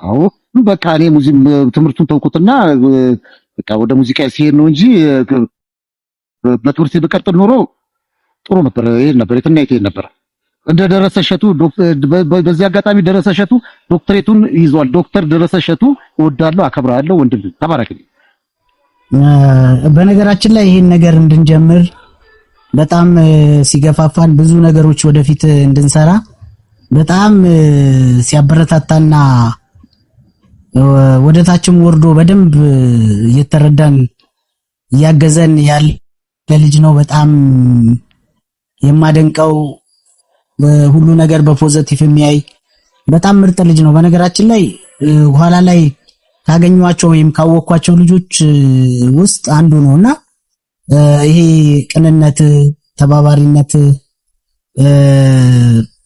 አዎ በቃ እኔ ትምህርቱን ተውኩትና በቃ ወደ ሙዚቃ ሲሄድ ነው እንጂ በትምህርት በቀጥል ኖሮ ጥሩ ነበር። ይሄ ነበር የትና ይሄ ነበር። እንደ ደረሰ እሸቱ በዚህ አጋጣሚ ደረሰ እሸቱ ዶክተሬቱን ይዟል። ዶክተር ደረሰ እሸቱ እወዳለሁ፣ አከብራለሁ ወንድም ተባረክልኝ። በነገራችን ላይ ይሄን ነገር እንድንጀምር በጣም ሲገፋፋን ብዙ ነገሮች ወደፊት እንድንሰራ በጣም ሲያበረታታና ወደታችም ወርዶ በደንብ እየተረዳን እያገዘን ያለ ልጅ ነው። በጣም የማደንቀው ሁሉ ነገር በፖዚቲቭ የሚያይ በጣም ምርጥ ልጅ ነው። በነገራችን ላይ ኋላ ላይ ካገኟቸው ወይም ካወኳቸው ልጆች ውስጥ አንዱ ነውና ይሄ ቅንነት፣ ተባባሪነት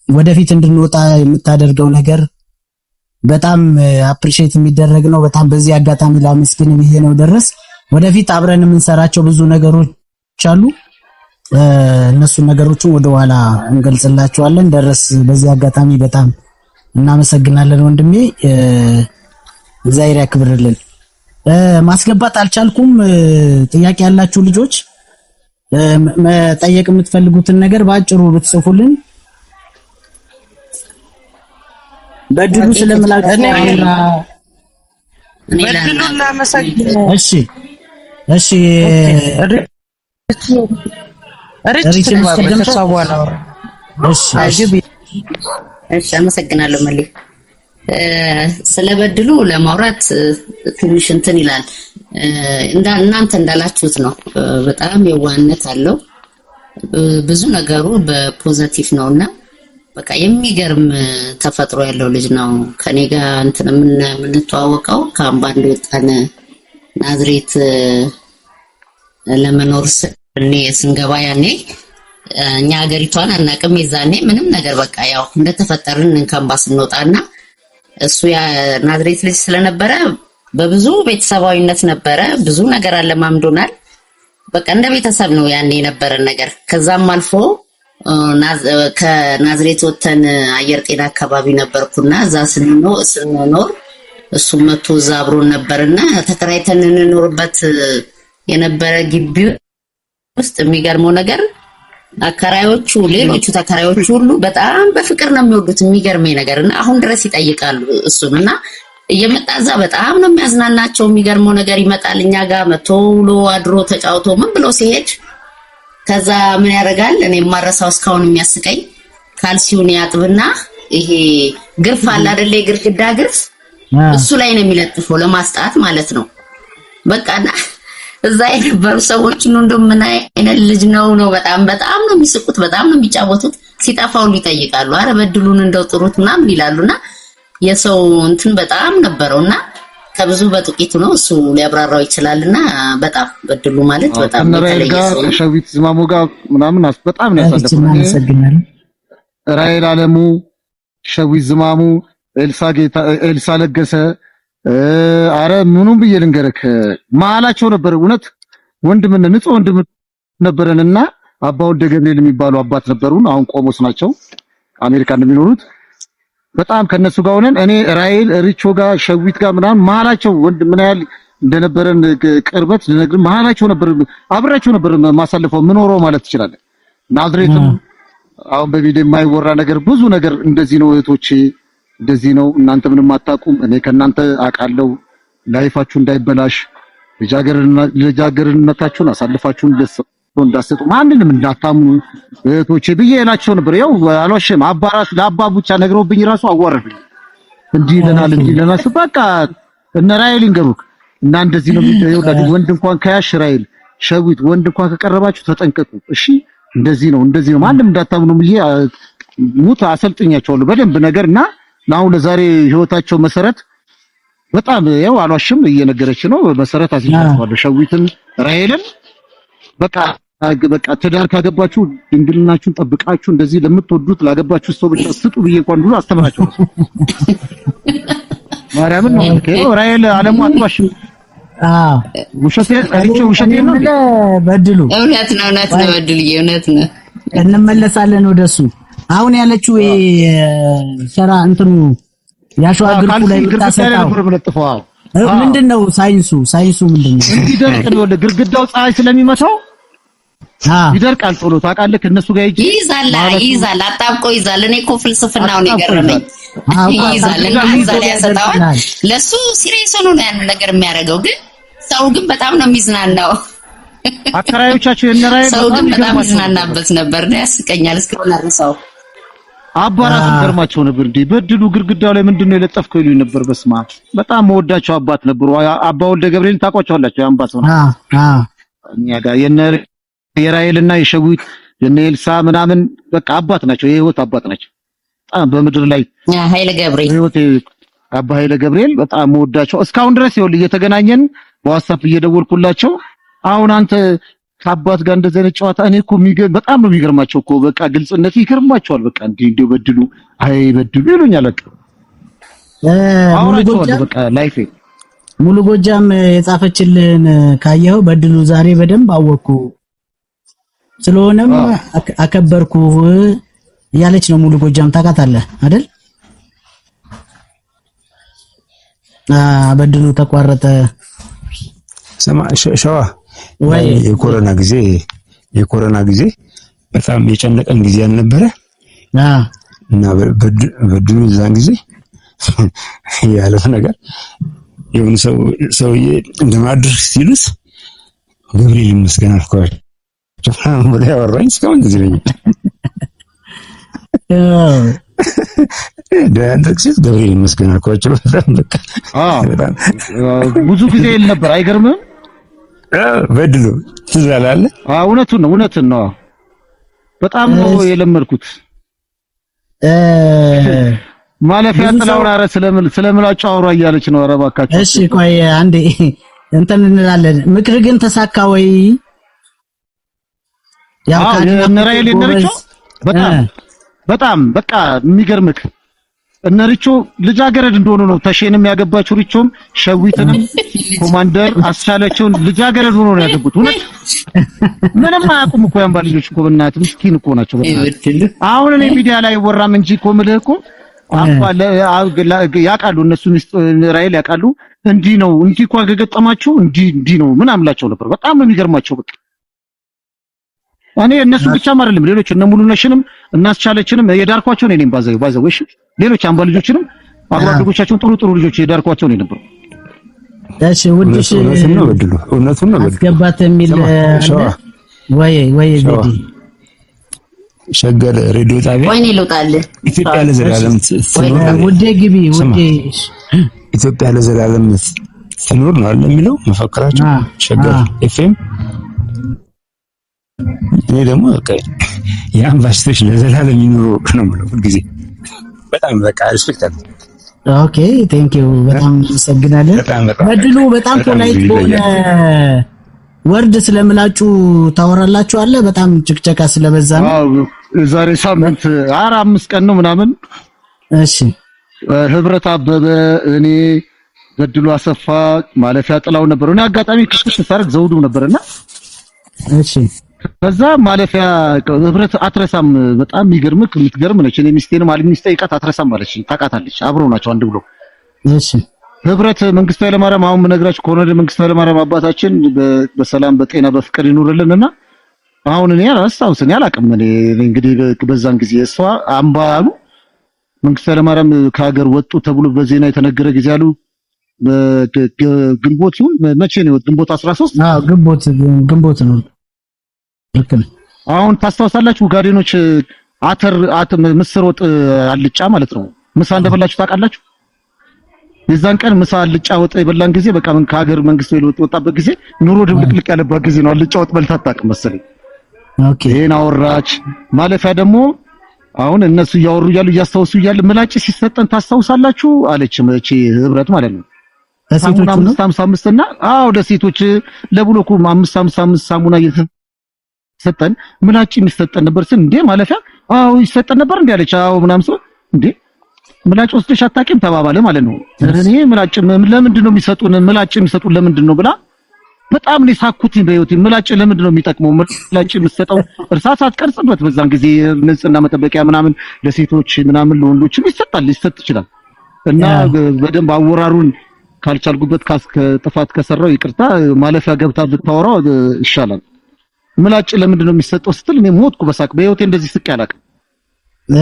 ወደፊት እንድንወጣ የምታደርገው ነገር በጣም አፕሪሺየት የሚደረግ ነው። በጣም በዚህ አጋጣሚ ላመስግን ብዬ ነው። ደረስ ወደፊት አብረን የምንሰራቸው ብዙ ነገሮች አሉ። እነሱ ነገሮችን ወደ ኋላ እንገልጽላችኋለን። ደረስ በዚህ አጋጣሚ በጣም እናመሰግናለን ወንድሜ። እግዚአብሔር ያክብርልን። ማስገባት አልቻልኩም። ጥያቄ ያላችሁ ልጆች መጠየቅ የምትፈልጉትን ነገር በአጭሩ ብትጽፉልን በድሉ ስለምላችሁ በድሉን ላመሰግን። እሺ እሺ ሪች እሺ አመሰግናለሁ መሌ። ስለበድሉ ለማውራት ትንሽ እንትን ይላል። እናንተ እንዳላችሁት ነው። በጣም የዋህነት አለው። ብዙ ነገሩ በፖዚቲቭ ነውና በቃ የሚገርም ተፈጥሮ ያለው ልጅ ነው። ከኔ ጋር እንትን የምንተዋወቀው ከአምባ እንደወጣን ናዝሬት ለመኖር ስንገባ ያኔ እኛ ሀገሪቷን አናውቅም። የዛኔ ምንም ነገር በቃ ያው እንደተፈጠርን ከአምባ ስንወጣና እሱ ያ ናዝሬት ልጅ ስለነበረ በብዙ ቤተሰባዊነት ነበረ። ብዙ ነገር አለማምዶናል። በቃ እንደ ቤተሰብ ነው ያኔ የነበረን ነገር። ከዛም አልፎ ከናዝሬት ወተን አየር ጤና አካባቢ ነበርኩና እዛ ስንኖር እሱም መጥቶ እዛ አብሮን ነበርና ተከራይተን እንኖርበት የነበረ ግቢ ውስጥ የሚገርመው ነገር አከራዮቹ ሌሎቹ ተከራዮቹ ሁሉ በጣም በፍቅር ነው የሚወዱት። የሚገርመኝ ነገርና አሁን ድረስ ይጠይቃሉ እሱንና እየመጣ እዛ በጣም ነው የሚያዝናናቸው። የሚገርመው ነገር ይመጣል እኛ ጋር መቶ ውሎ አድሮ ተጫውቶ ምን ብሎ ሲሄድ ከዛ ምን ያደርጋል? እኔ ማረሳው እስካሁን የሚያስቀኝ ካልሲውን ያጥብና ይሄ ግርፍ አለ አይደለ? የግርግዳ ግርፍ እሱ ላይ ነው የሚለጥፈው ለማስጣት ማለት ነው። በቃና እዛ የነበሩ ሰዎች ነው እንደው ምን አይነት ልጅ ነው በጣም በጣም ነው የሚስቁት፣ በጣም ነው የሚጫወቱት። ሲጠፋው ይጠይቃሉ፣ አረ በድሉን እንደው ጥሩት ምናምን ይላሉና የሰው እንትን በጣም ነበረውና ከብዙ በጥቂቱ ነው እሱ ሊያብራራው ይችላልና በጣም በድሉ ማለት በጣም ተለየ ሰው ነው። ሸዊት ዝማሞ ጋር ምናምን በጣም ነው ያሳለፈው። ራይል አለሙ፣ ሸዊት ዝማሙ፣ ኤልሳ ለገሰ አረ ምኑም ብዬ ልንገርክ መሀላቸው ነበር። እውነት ወንድምና ንጹህ ወንድም ነበረንና አባ ወልደ ገብርኤል የሚባሉ አባት ነበሩን። አሁን ቆሞስ ናቸው፣ አሜሪካ እንደሚኖሩት። በጣም ከነሱ ጋር ሆነን እኔ ራይል ሪቾ ጋር ሸዊት ጋር ምናምን መሀላቸው ወንድም ምን ያህል እንደነበረን ቅርበት ልነግርህ መሀላቸው ነበር። አብራቸው ነበር ማሳልፈው ምኖረው ማለት ትችላለህ። ናዝሬትም አሁን በቪዲዮ የማይወራ ነገር ብዙ ነገር እንደዚህ ነው እህቶቼ፣ እንደዚህ ነው እናንተ ምንም አታውቁም፣ እኔ ከናንተ አውቃለሁ። ላይፋችሁ እንዳይበላሽ ልጃገርነታችሁን አሳልፋችሁ እንዳትሰጡ ማንንም እንዳታምኑ እህቶቼ ብዬ እላቸው ነበር። ያው አልዋሽም። አባራስ ለአባ ብቻ ነግረውብኝ ራሱ አዋረዱኝ። እንዲህ ለናስ በቃ እነ ራይል ይንገሩክ እና እንደዚህ ነው የሚደረገው። ወንድ እንኳን ከያሽ ራይል ሸዊት ወንድ እንኳን ከቀረባችሁ ተጠንቀቁ እሺ። እንደዚህ ነው ማንንም እንዳታምኑ ብዬ ሙት አሰልጥኛቸዋለሁ በደንብ ነገርና አሁን ለዛሬ ህይወታቸው መሰረት በጣም ያው አልዋሽም እየነገረች ነው መሰረት አስይዛቸዋለሁ። ሸዊትን ራይልን በቃ ትዳር ካገባችሁ ድንግልናችሁን ጠብቃችሁ እንደዚህ ለምትወዱት ላገባችሁ ሰው ብቻ ስጡ ብዬ እንኳን ሁሉ አስተምራቸው ማርያምን ነው። ራይል አለሙ አትዋሽም። ውሸቴ ነው በድሉ እውነት ነው በድሉ እውነት ነው። እንመለሳለን ወደሱ። አሁን ያለችው ሸራ እንትኑ ያሸዋ ግርፉ ላይ ተሰጣው ምንድነው? ሳይንሱ ምንድነው? እንዲደርቅ ነው ግርግዳው ፀሐይ ስለሚመታው ይደርቃል ቶሎ ታውቃለህ። ከነሱ ጋር ይይዛል አጣብቆ ይዛል። እኔ እኮ ፍልስፍናውን የገረመኝ ይይዛል ያሰጣዋል። ለሱ ሲሪየስ ሆኖ ነው ያን ነገር የሚያደርገው፣ ግን ሰው ግን በጣም ነው የሚዝናናው። አከራዮቻቸው የነራይ ሰው ግን በጣም ይዝናናበት ነበር ነው ያስቀኛል። እስካሁን አርሰው አባራሱ ገርማቸው ነበር እንዴ በድሉ ግርግዳው ላይ ምንድነው የለጠፍከው ይሉኝ ነበር። በስማ በጣም መወዳቸው አባት ነበሩ። አባ ወልደ ገብርኤል ታውቋቸዋላችሁ? ያምባሰው ነው እኛ ጋር የራኤልና የሸዊት የኔልሳ ምናምን በቃ አባት ናቸው፣ የህይወት አባት ናቸው። በጣም በምድር ላይ ኃይለ ገብርኤል ህይወት አባ ኃይለ ገብርኤል በጣም መወዳቸው እስካሁን ድረስ ይኸውልህ እየተገናኘን በዋትስአፕ እየደወልኩላቸው አሁን አንተ ከአባት ጋር እንደዚህ አይነት ጨዋታ እኔ እኮ በጣም ነው የሚገርማቸው እኮ በቃ ግልጽነት ይገርማቸዋል። በቃ እንዲህ በድሉ በድሉ ይሉኛል። በቃ ላይፌ ሙሉ ጎጃም የጻፈችልን ካየኸው በድሉ ዛሬ በደንብ አወቅኩ ስለሆነም አከበርኩ እያለች ነው። ሙሉ ጎጃም ታውቃታለህ አይደል? በድሉ ተቋረጠ። ሰማ ሸዋ ወይ የኮሮና ጊዜ በጣም የጨነቀን ጊዜ አልነበረ? እና በድሉ ዛን ጊዜ ያለው ነገር የሆነ ሰውዬ እንደማድር ሲሉት ገብርኤል ይመስገን አልኳቸው። ወደ ያወራኝ እስካሁን ጊዜ ነኝ ዳንተክሲስ ገብርኤል ይመስገን አልኳቸው። በጣም ብዙ ጊዜ ይል ነበር። አይገርምም? በድሉ ትዛላለ። እውነቱን ነው። በጣም ነው የለመድኩት። ማለፊያ ጥላውን አረ ስለምላጭ አውራ እያለች ነው። ኧረ እባካችሁ እሺ ቆይ አንዴ እንትን እንላለን። ምክር ግን ተሳካ ወይ? ያው ከነራይል እንደርቸው በጣም በቃ የሚገርምክ እነርቾ ልጃገረድ እንደሆኑ ነው። ተሼንም ያገባችው ሪቾም ሸዊትንም ኮማንደር አስቻለችውን ልጃገረድ ሆኖ ነው ያገቡት። እውነት ምንም አያውቁም እኮ ያንባ ልጆች እኮ በእናትህ ምስኪን እኮ ናቸው። አሁን እኔ ሚዲያ ላይ ወራም እንጂ እኮ ምልህ እኮ ያውቃሉ እነሱ ራይል ያውቃሉ። እንዲህ ነው እንዲህ እኮ ከገጠማችሁ እንዲህ ነው ምን አምላቸው ነበር። በጣም ነው የሚገርማቸው። በቃ እኔ እነሱ ብቻም አይደለም ሌሎች እነ ሙሉነሽንም እናስቻለችንም የዳርኳቸው ነው። እኔም ባዘው እሺ ሌሎች አምባ ልጆችንም አብራዶቻቸውን ጥሩ ልጆች የዳርኳቸው ነው የነበረው። እሺ ውድሽ እውነቱን ነው አስገባት የሚል ወይ ዜዲ ሸገር ሬዲዮ ጣቢያ ወይኔ ልውጣል። ኢትዮጵያ ለዘላለም ውዴ ግቢ ውዴ ኢትዮጵያ ለዘላለም ትኖር ነው አይደል የሚለው መፈክራቸው ሸገር ኤፍኤም። እኔ ደግሞ በቃ የአምባሳደሮች ለዘላለም ይኖሩ ነው የምለው ሁልጊዜ። በጣም በቃ ሪስፔክት አለ። ኦኬ ቴንክ ዩ በጣም አመሰግናለሁ። በድሉ በጣም ፖላይት በሆነ ወርድ ስለምላጩ ታወራላችሁ አለ። በጣም ጭቅጨቃ ስለበዛ ነው። ዛሬ ሳምንት 5 ቀን ነው ምናምን። እሺ ህብረት አበበ እኔ በድሉ አሰፋ ማለፊያ ጥላው ነበር። እኔ አጋጣሚ ክፍት ሳርግ ዘውዱ ነበርና እሺ ከዛ ማለፊያ ህብረት አትረሳም። በጣም የሚገርምክ የምትገርም ነች። እኔ ሚስቴንም አልሚስቴ ይቃት አትረሳም ማለች። ታውቃታለች። አብረው ናቸው አንድ ብሎ። እሺ ህብረት መንግስቱ ኃይለማርያም አሁን ምነግራችሁ ኮሎኔል መንግስቱ ኃይለማርያም አባታችን በሰላም በጤና በፍቅር ይኑርልንና አሁን እኔ አላስታውስኝ አላውቅም። እኔ እንግዲህ በዛን ጊዜ እሷ አምባሉ መንግስቱ ኃይለማርያም ከሀገር ወጡ ተብሎ በዜና የተነገረ ጊዜ አሉ። ግንቦት መቼ ነው? ግንቦት 13 ግንቦት ነው። ልክ ነው። አሁን ታስታውሳላችሁ ጋዴኖች አተር ምስር ወጥ አልጫ ማለት ነው ምሳ እንደበላችሁ ታውቃላችሁ? የዛን ቀን ምሳ አልጫ ወጥ የበላን ጊዜ በቃ ከሀገር መንግስት ወጣበት ጊዜ ኑሮ ድብልቅልቅ ያለበት ጊዜ ነው። አልጫ ወጥ በልታ አታውቅም መሰለኝ። ኦኬ ይሄን አወራች። ማለፊያ ደግሞ አሁን እነሱ እያወሩ እያስታውሱ ምላጭ ሲሰጠን ታስታውሳላችሁ አለች። መቼ ህብረት ማለት ነው ለሴቶች 555 እና ለሴቶች ለብሎኩ 555 ሳሙና ሰጠን ምላጭ የሚሰጠን ነበር ስን እንዴ ማለፊያ ይሰጠን ነበር እንዴ አለች። ምናምን ሰው እንዴ ምላጭ ወስደሽ አታውቂም ተባባለ ማለት ነው። እኔ ምላጭ ለምንድን ነው የሚሰጡን ምላጭ የሚሰጡን ለምንድን ነው ብላ በጣም ነው ሳኩት። በህይወቴ ምላጭ ለምንድን ነው የሚጠቅመው? ምላጭ የምትሰጠው እርሳስ አትቀርጽበት። በዛን ጊዜ ንጽህና መጠበቂያ ምናምን ለሴቶች ምናምን ለወንዶችም ሊሰጥ ይችላል። እና በደንብ አወራሩን ካልቻልኩበት ጥፋት ከሰራው ይቅርታ ማለፊያ ገብታ ብታወራው ይሻላል። ምላጭ ለምንድን ነው የሚሰጠው ስትል እኔ ሞትኩ በሳቅ። በህይወቴ እንደዚህ ስቄ አላውቅም።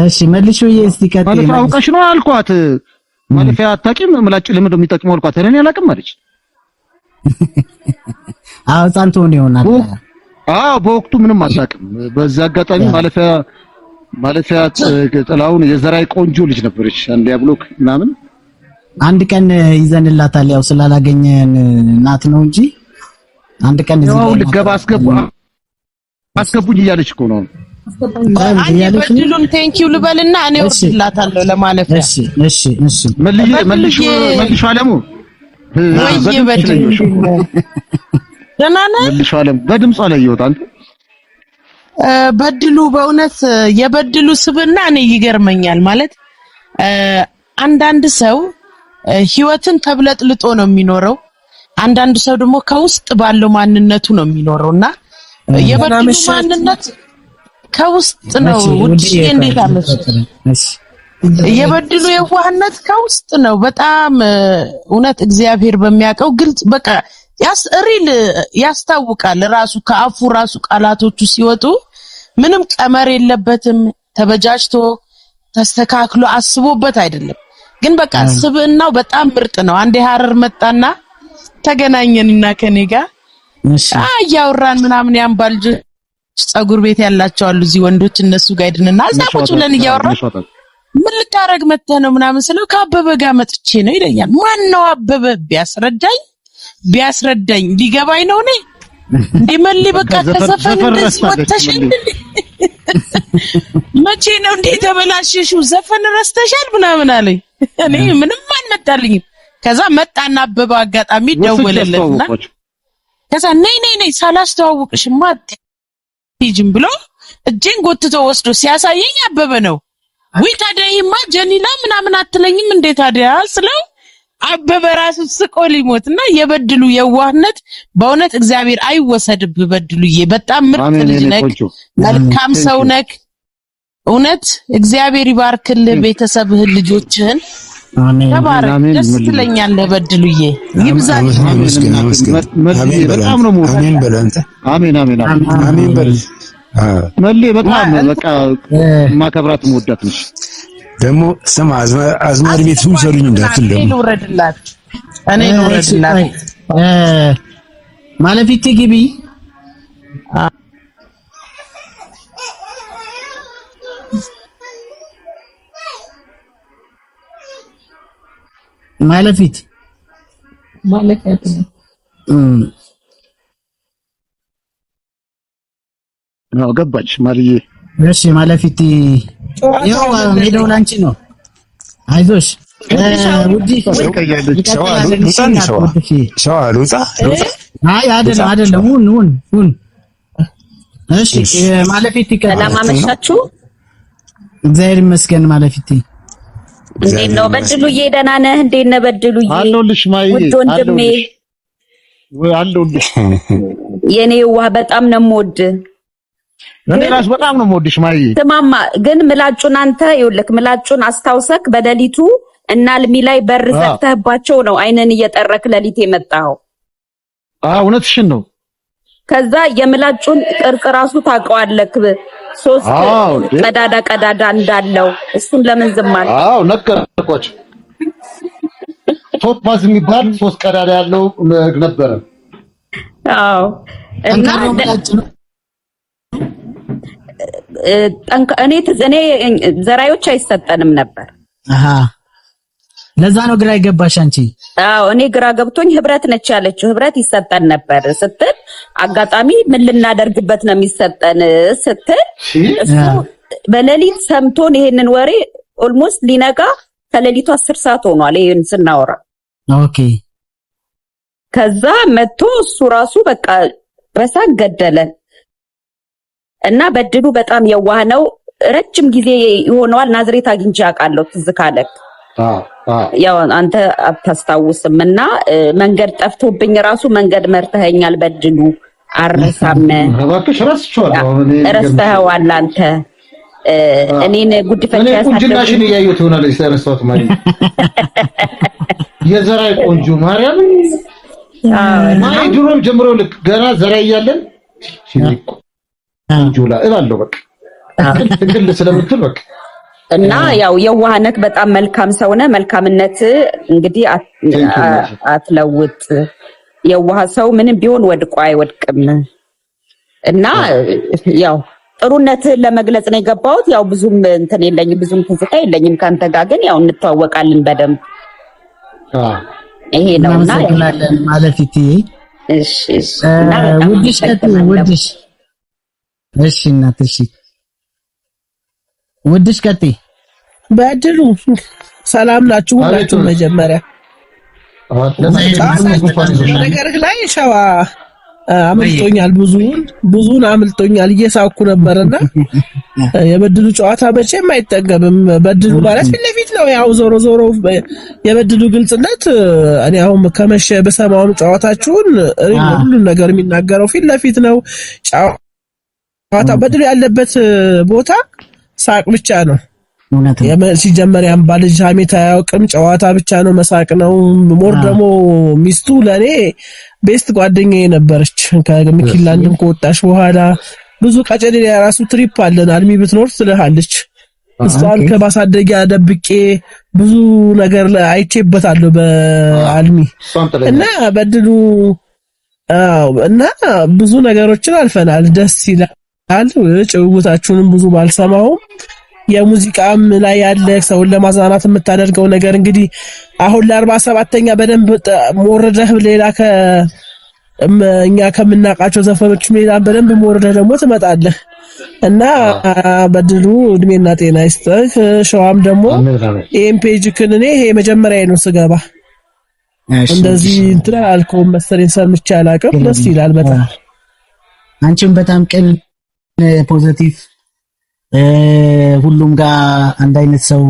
እሺ መልሽዬ እስቲ ቀጥይ። ማለት አውቀሽ ነው አልኳት። ማለፊያ አታውቂም ምላጭ ለምንድን ነው የሚጠቅመው አልኳት። እኔ አላውቅም አለች። አዎ ጻንቶን ይሆናል። አዎ በወቅቱ ምንም አታውቅም። በዛ አጋጣሚ ማለፊያ ጥላውን የዘራይ ቆንጆ ልጅ ነበረች። አንድ ያብሎክ ምናምን አንድ ቀን ይዘንላታል። ያው ስላላገኘን እናት ነው እንጂ አንድ ቀን ያው ልገባ አስገቡኝ እያለች እኮ ነው። በድሉን ቴንኪው ልበልና እኔ ወርድላታለሁ ለማለፍ። እሺ መልሽ አለሙ ወይ በድሉ ደህና ነህ? መልሽ አለሙ በድምጿ ላይ ይወጣል። በድሉ በእውነት የበድሉ ስብና እኔ ይገርመኛል። ማለት አንዳንድ ሰው ህይወትን ተብለጥልጦ ነው የሚኖረው። አንዳንድ ሰው ደግሞ ከውስጥ ባለው ማንነቱ ነው የሚኖረውና የበድሉ ማንነት ከውስጥ ነው። ውጪ እንዴት አመሽ? የበድሉ የዋህነት ከውስጥ ነው። በጣም እውነት እግዚአብሔር በሚያውቀው ግልጽ በቃ ሪል ያስታውቃል። ራሱ ከአፉ ራሱ ቃላቶቹ ሲወጡ ምንም ቀመር የለበትም። ተበጃጅቶ ተስተካክሎ አስቦበት አይደለም። ግን በቃ ስብዕናው በጣም ምርጥ ነው። አንዴ ሐረር መጣና ተገናኘንና ከኔ ጋር እያወራን ምናምን ያምባል ጸጉር ቤት ያላቸው አሉ እዚህ ወንዶች እነሱ ጋር ሄድንና እዛ ቁጭ ብለን እያወራን ምን ልታረግ መጥተህ ነው ምናምን ስለው ከአበበ ጋር መጥቼ ነው ይለኛል። ማን ነው አበበ? ቢያስረዳኝ ሊገባኝ ነው። እኔ እንዲመል በቃ ከዘፈን እንደዚህ ወጥተሻል መቼ ነው እንዴ ተበላሽሽው? ዘፈን ረስተሻል ምናምን አለኝ። እኔ ምንም አልመጣልኝም። ከዛ መጣና አበበ አጋጣሚ ደወለለትና ከዛ ነይ ሳላስተዋውቅሽማ አትሄጂም ብሎ እጄን ጎትቶ ወስዶ ሲያሳየኝ አበበ ነው። ወይ ታዲያማ ጀኒላ ምናምን አትለኝም እንዴ ታዲያ ስለው አበበ ራሱ ስቆ ሊሞትና የበድሉ የዋህነት በእውነት እግዚአብሔር አይወሰድብህ በድሉዬ። በጣም ምርጥ ልጅ ነህ፣ መልካም ሰው ነህ። እውነት እግዚአብሔር ይባርክልህ ቤተሰብህን፣ ልጆችህን። ተባረክ። ደስ ትለኛለህ በድሉዬ። ይብዛል። በጣም ነው ሞት። አሜን በል አንተ። አሜን በል መሌ። በጣም በቃ ማከብራት ሞዳት ነሽ። ደግሞ ስማ አዝማሪ ቤት የሚሰሩኝ እንዳትል ደግሞ እኔ ልውረድላት ማለፊት ግቢ ማለፊት ነው ገባች ማልዬ። እሺ ማለፊት ያው ሜዳው ላንቺ ነው። አይዞሽ ውዲ አይደለም ሁን። እሺ ማለፊት ሰላም አመሻችሁ። እግዚአብሔር ይመስገን ማለፊት። እንዴት ነው በድሉዬ? ደህና ነህ? እንዴት ነህ በድሉዬ? አለሁልሽ ማይ ወንድሜ አለሁልሽ። የኔ ዋህ በጣም ነው የምወድህ። እኔ ራስ በጣም ነው የምወድሽ ማይ። ትማማ ግን ምላጩን አንተ ይኸውልህ ምላጩን አስታውሰክ በሌሊቱ እና አልሚ ላይ በር ዘግተህባቸው ነው አይነን እየጠረክ ሌሊት የመጣው። እውነትሽን ነው። ከዛ የምላጩን ቅርጽ ራሱ ታውቀዋለህ። 3 ቀዳዳ እንዳለው እሱን ለምን ዝም አልክ? ነገርኳቸው። ቶፓዝ የሚባል 3 ቀዳዳ ያለው ነበረ። እና እኔ ዘራዮች አይሰጠንም ነበር። ለዛ ነው ግራ ይገባሽ አንቺ። እኔ ግራ ገብቶኝ ህብረት ነች ያለችው። ህብረት ይሰጠን ነበር ስትል አጋጣሚ ምን ልናደርግበት ነው የሚሰጠን ስትል እሱ በሌሊት ሰምቶን ይሄንን ወሬ ኦልሞስት ሊነጋ ከሌሊቱ 10 ሰዓት ሆኗል ይሄን ስናወራ። ኦኬ ከዛ መጥቶ እሱ ራሱ በቃ በሳቅ ገደለን እና በድሉ በጣም የዋህ ነው። ረጅም ጊዜ ይሆነዋል ናዝሬት አግኝቼ አውቃለሁ ትዝ ካለክ። ያው አንተ አታስታውስምና መንገድ ጠፍቶብኝ ራሱ መንገድ መርተኸኛል በድሉ አረሳም። እባክሽ ረስተኸዋል አንተ። እኔን ጉድፈቻ ያሳደረው ቁንጅናሽን እያየሁት ይሆናል የረሳሁት ማለት የዘራይ ቆንጆ ማርያም ማይ ድሮም ጀምሮ ልክ ገና ዘራይ እያለን እንጆላ እላለሁ በቃ ትግል ስለምትል በቃ እና ያው የዋህነት በጣም መልካም ሰውነ መልካምነት እንግዲህ አትለውጥ የዋህ ሰው ምንም ቢሆን ወድቆ አይወድቅም እና ያው ጥሩነትህን ለመግለጽ ነው የገባሁት ያው ብዙም እንትን የለኝም ብዙም ትዝታ የለኝም ካንተ ጋር ግን ያው እንተዋወቃለን በደንብ ይሄ ነውና ማለት እሺ እሺ እናትሽ ውድሽ ቀጤ በድሉ ሰላም ናችሁ ሁላችሁም መጀመሪያ ነገር ላይ ሸዋ አምልጦኛል ብዙን አምልጦኛል እየሳኩ ነበርና የበድሉ ጨዋታ መቼም አይጠገብም በድሉ ማለት ፊት ለፊት ነው ያው ዞሮ የበድሉ ግልጽነት እኔ አሁን ከመሸ በሰማው ጨዋታችሁን ሁሉን ነገር የሚናገረው ፊት ለፊት ነው ጨዋታ በድሉ ያለበት ቦታ ሳቅ ብቻ ነው ሲጀመር ያምባ ልጅ ሀሜት አያውቅም ጨዋታ ብቻ ነው መሳቅ ነው ሞር ደግሞ ሚስቱ ለኔ ቤስት ጓደኛዬ ነበረች ከሚኪላንድም ከወጣሽ በኋላ ብዙ ቀጨኔ ያራሱ ትሪፕ አለን አልሚ ብትኖር ትልሃለች እሷን ከማሳደጊያ ደብቄ ብዙ ነገር አይቼበታለሁ በአልሚ እና በድሉ እና ብዙ ነገሮችን አልፈናል ደስ ይላል ጭውውታችሁንም ብዙ ባልሰማውም የሙዚቃም ላይ ያለ ሰውን ለማዝናናት የምታደርገው ነገር እንግዲህ አሁን ለ47ኛ በደንብ ሞረደህ ሌላ እኛ ከምናቃቸው ዘፈኖች ሌላ በደንብ ሞረደህ ደግሞ ትመጣለህ እና በድሉ እድሜና ጤና ይስጥህ ሸዋም ደግሞ ይሄን ፔጅክን እኔ ይሄ መጀመሪያ ነው ስገባ እንደዚህ እንትን አልኮም መሰለኝ ሰምቼ አላውቅም ደስ ይላል በጣም አንቺም በጣም ቅን ፖዚቲቭ ሁሉም ጋር አንድ አይነት ሰው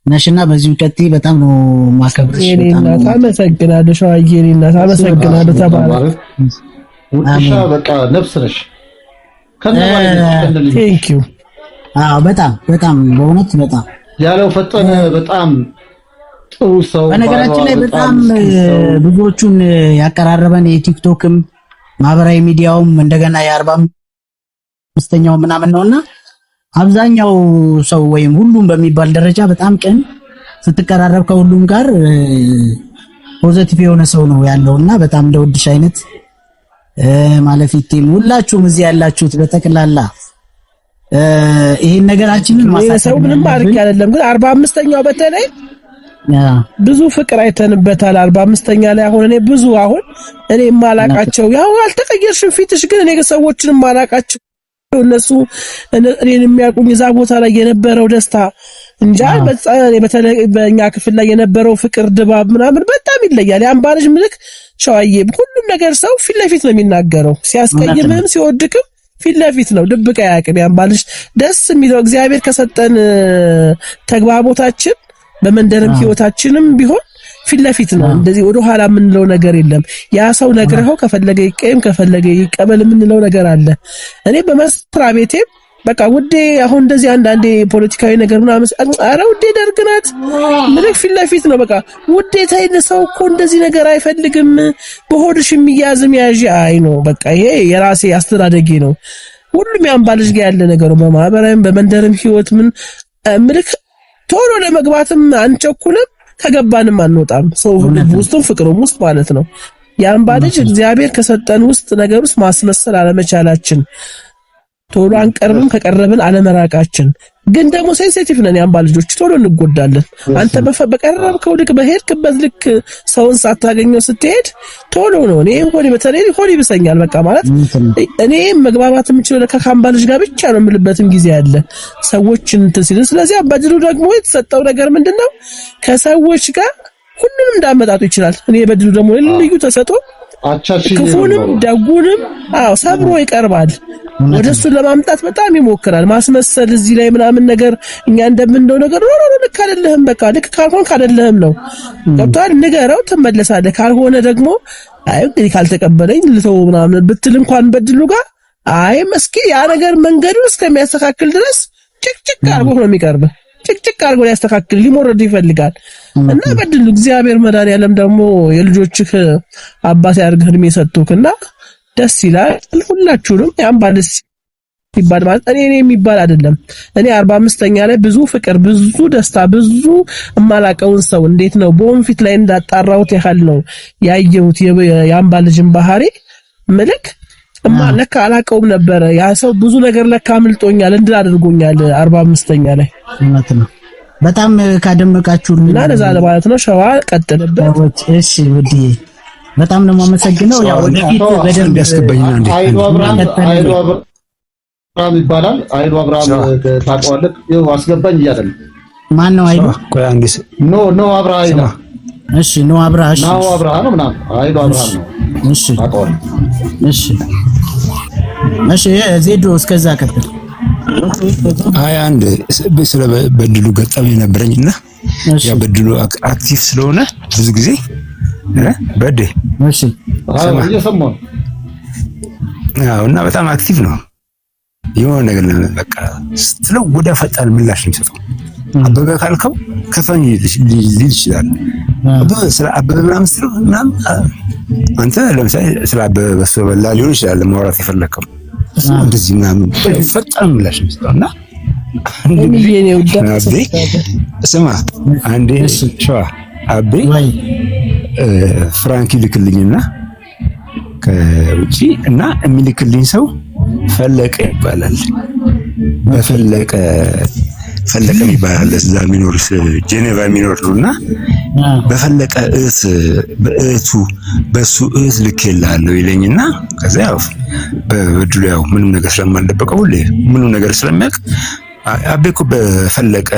ነሽና በዚሁ ቀጥይ በጣም ነው ማከብርሽ በጣም አመሰግናለሁ ሸዋዬ እናት አመሰግናለሁ ተባረክ ውሻ በቃ ነፍስ ነሽ ቴንክ ዩ በጣም በእውነት በጣም ያለው ፈጠነ በጣም ጥሩ ሰው በነገራችን ላይ በጣም ብዙዎቹን ያቀራረበን የቲክቶክም ማህበራዊ ሚዲያውም እንደገና የ45ኛው ምናምን ነውና አብዛኛው ሰው ወይም ሁሉም በሚባል ደረጃ በጣም ቅን ስትቀራረብ ከሁሉም ጋር ፖዚቲቭ የሆነ ሰው ነው ያለውና በጣም እንደወድሽ አይነት ማለፊቴም ሁላችሁም እዚህ ያላችሁት በተከላላ ይሄን ነገራችንን ማሳሰብ ምንም አድርግ አይደለም ግን 45ኛው በተለይ ብዙ ፍቅር አይተንበታል 45ኛ ላይ አሁን እኔ ማላቃቸው ያው አልተቀየርሽም ፊትሽ ግን እኔ ሰዎችንም ማላቃቸው እነሱ እኔን የሚያውቁኝ እዛ ቦታ ላይ የነበረው ደስታ እንጃ በተለይ በእኛ ክፍል ላይ የነበረው ፍቅር ድባብ ምናምን በጣም ይለያል ያምባልሽ ምልክ ሸዋዬ ሁሉም ነገር ሰው ፊት ለፊት ነው የሚናገረው ሲያስቀይምም ሲወድቅም ፊት ለፊት ነው ድብቅ አያውቅም ያምባልሽ ደስ የሚለው እግዚአብሔር ከሰጠን ተግባቦታችን በመንደርም ህይወታችንም ቢሆን ፊት ለፊት ነው እንደዚህ ወደ ኋላ የምንለው ነገር የለም ያ ሰው ነግረው ከፈለገ ይቀየም ከፈለገ ይቀበል የምንለው ነገር አለ እኔ በመስራ ቤቴ በቃ ውዴ አሁን እንደዚህ አንዳንዴ ፖለቲካዊ ነገር ምናምን አረ ውዴ ደርግናት ምልክ ፊት ለፊት ነው በቃ ውዴ ታይነ ሰው እኮ እንደዚህ ነገር አይፈልግም በሆድሽ የሚያዝም ያዢ አይ ነው በቃ ይሄ የራሴ አስተዳደጌ ነው ሁሉም ያምባልሽ ጋር ያለ ነገር ነው በማህበራዊም በመንደርም ህይወት ምን ምልክ ቶሎ ለመግባትም አንቸኩልም ከገባንም አንወጣም ሰው ውስጥም ፍቅሩም ውስጥ ማለት ነው ያምባልሽ እግዚአብሔር ከሰጠን ውስጥ ነገር ውስጥ ማስመሰል አለመቻላችን ቶሎ አንቀርብም ከቀረብን አለመራቃችን ግን ደግሞ ሴንሲቲቭ ነን ያምባልጆች ቶሎ እንጎዳለን አንተ በቀረብከው ልክ በሄድክበት ልክ ሰውን ሳታገኘው ስትሄድ ቶሎ ነው እኔ በተለይ ሆሊ ብሰኛል በቃ ማለት እኔ መግባባት የምችለው ከካምባልጅ ጋር ብቻ ነው የምልበትም ጊዜ አለ ሰዎች እንትን ሲሉ ስለዚህ በድሉ ደግሞ የተሰጠው ነገር ምንድነው ከሰዎች ጋር ሁሉንም እንዳመጣጡ ይችላል እኔ በድሉ ደግሞ ልዩ ተሰጦ ክፉንም ደጉንም ሰብሮ ይቀርባል ወደሱ ለማምጣት በጣም ይሞክራል ማስመሰል እዚህ ላይ ምናምን ነገር እኛ እንደምንለው ነገር ልክ አይደለህም በቃ ልክ ካልሆንክ አይደለህም ነው ገብቷል ንገረው ትመለሳለህ ካልሆነ ደግሞ አይ እንግዲህ ካልተቀበለኝ ልተው ምናምን ብትል እንኳን በድሉ ጋር አይ መስኪ ያ ነገር መንገዱን እስከሚያስተካክል ድረስ ጭቅጭቅ አርጎ ነው የሚቀርበው ጭቅጭቅ አርጎ ያስተካክል ሊሞረድ ይፈልጋል እና በድሉ እግዚአብሔር መድኃኒዓለም ደግሞ የልጆችህ አባት ያርግህ እድሜ ሰጥቶክና ደስ ይላል ሁላችሁንም ያምባልስ ይባል ማለት እኔ የሚባል አይደለም። እኔ 45ኛ ላይ ብዙ ፍቅር፣ ብዙ ደስታ፣ ብዙ እማላቀውን ሰው እንዴት ነው በወንፊት ላይ እንዳጣራሁት ያህል ነው ያየሁት የአምባ ልጅን ባህሪ ምልክ ለካ አላቀውም ነበረ። ያ ሰው ብዙ ነገር ለካ አምልጦኛል እንድል አድርጎኛል 45ኛ ላይ ማለት ነው። በጣም ካደመቃችሁልኝ እና ለዛ ለማለት ነው። ሸዋ ቀጥልበት። እሺ ውዴ በጣም ነው የማመሰግነው። ያው ወደፊት በደንብ ያስገባኝና እንዴ አይዶ አብርሃም ይባላል። አይዶ አብርሃም ታውቀዋለህ? ይኸው አስገባኝ እያለ ማን ነው አይዶ? ቆይ አንዴ ኖ አብርሃም ነው። እሺ ኖ አብርሃም ነው አብርሃም ነው ምናምን አይዶ አብርሃም ነው። እሺ ታውቀዋለህ? እሺ ዜዶ እስከዛ ቀጥል። አንድ ስለ በድሉ ገጠመኝ ነበረኝና ያ በድሉ አክቲቭ ስለሆነ ብዙ ጊዜ በዴ እሺ እየሰማሁ እና በጣም አክቲቭ ነው። የሆነ ነገር በቃ ስትለው ወደ ፈጣን ምላሽ ነው የሚሰጠው። አበበ ካልከው ከፈኝ ሊል ይችላል። ስለ አበበ ምናምን ስትለው ምናምን አንተ ለምሳሌ ስለ አበበ በሶ በላ ሊሆን ይችላል ማውራት የፈለከው እንደዚህ ምናምን ፈጣን ምላሽ ነው የሚሰጠውና ስማ አንዴ ሸዋ አቤ ፍራንክ ይልክልኝና ከውጪ እና የሚልክልኝ ሰው ፈለቀ ይባላል። በፈለቀ ይባላል። እዛ የሚኖር ጄኔቫ የሚኖር ነውና በፈለቀ በሱ ልኬልሃለሁ ይለኝና ከዛ ያው በድሉ ያው ምንም ነገር ስለማልደበቀው ሁሌ ምንም ነገር ስለሚያውቅ አቤ እኮ በፈለቀ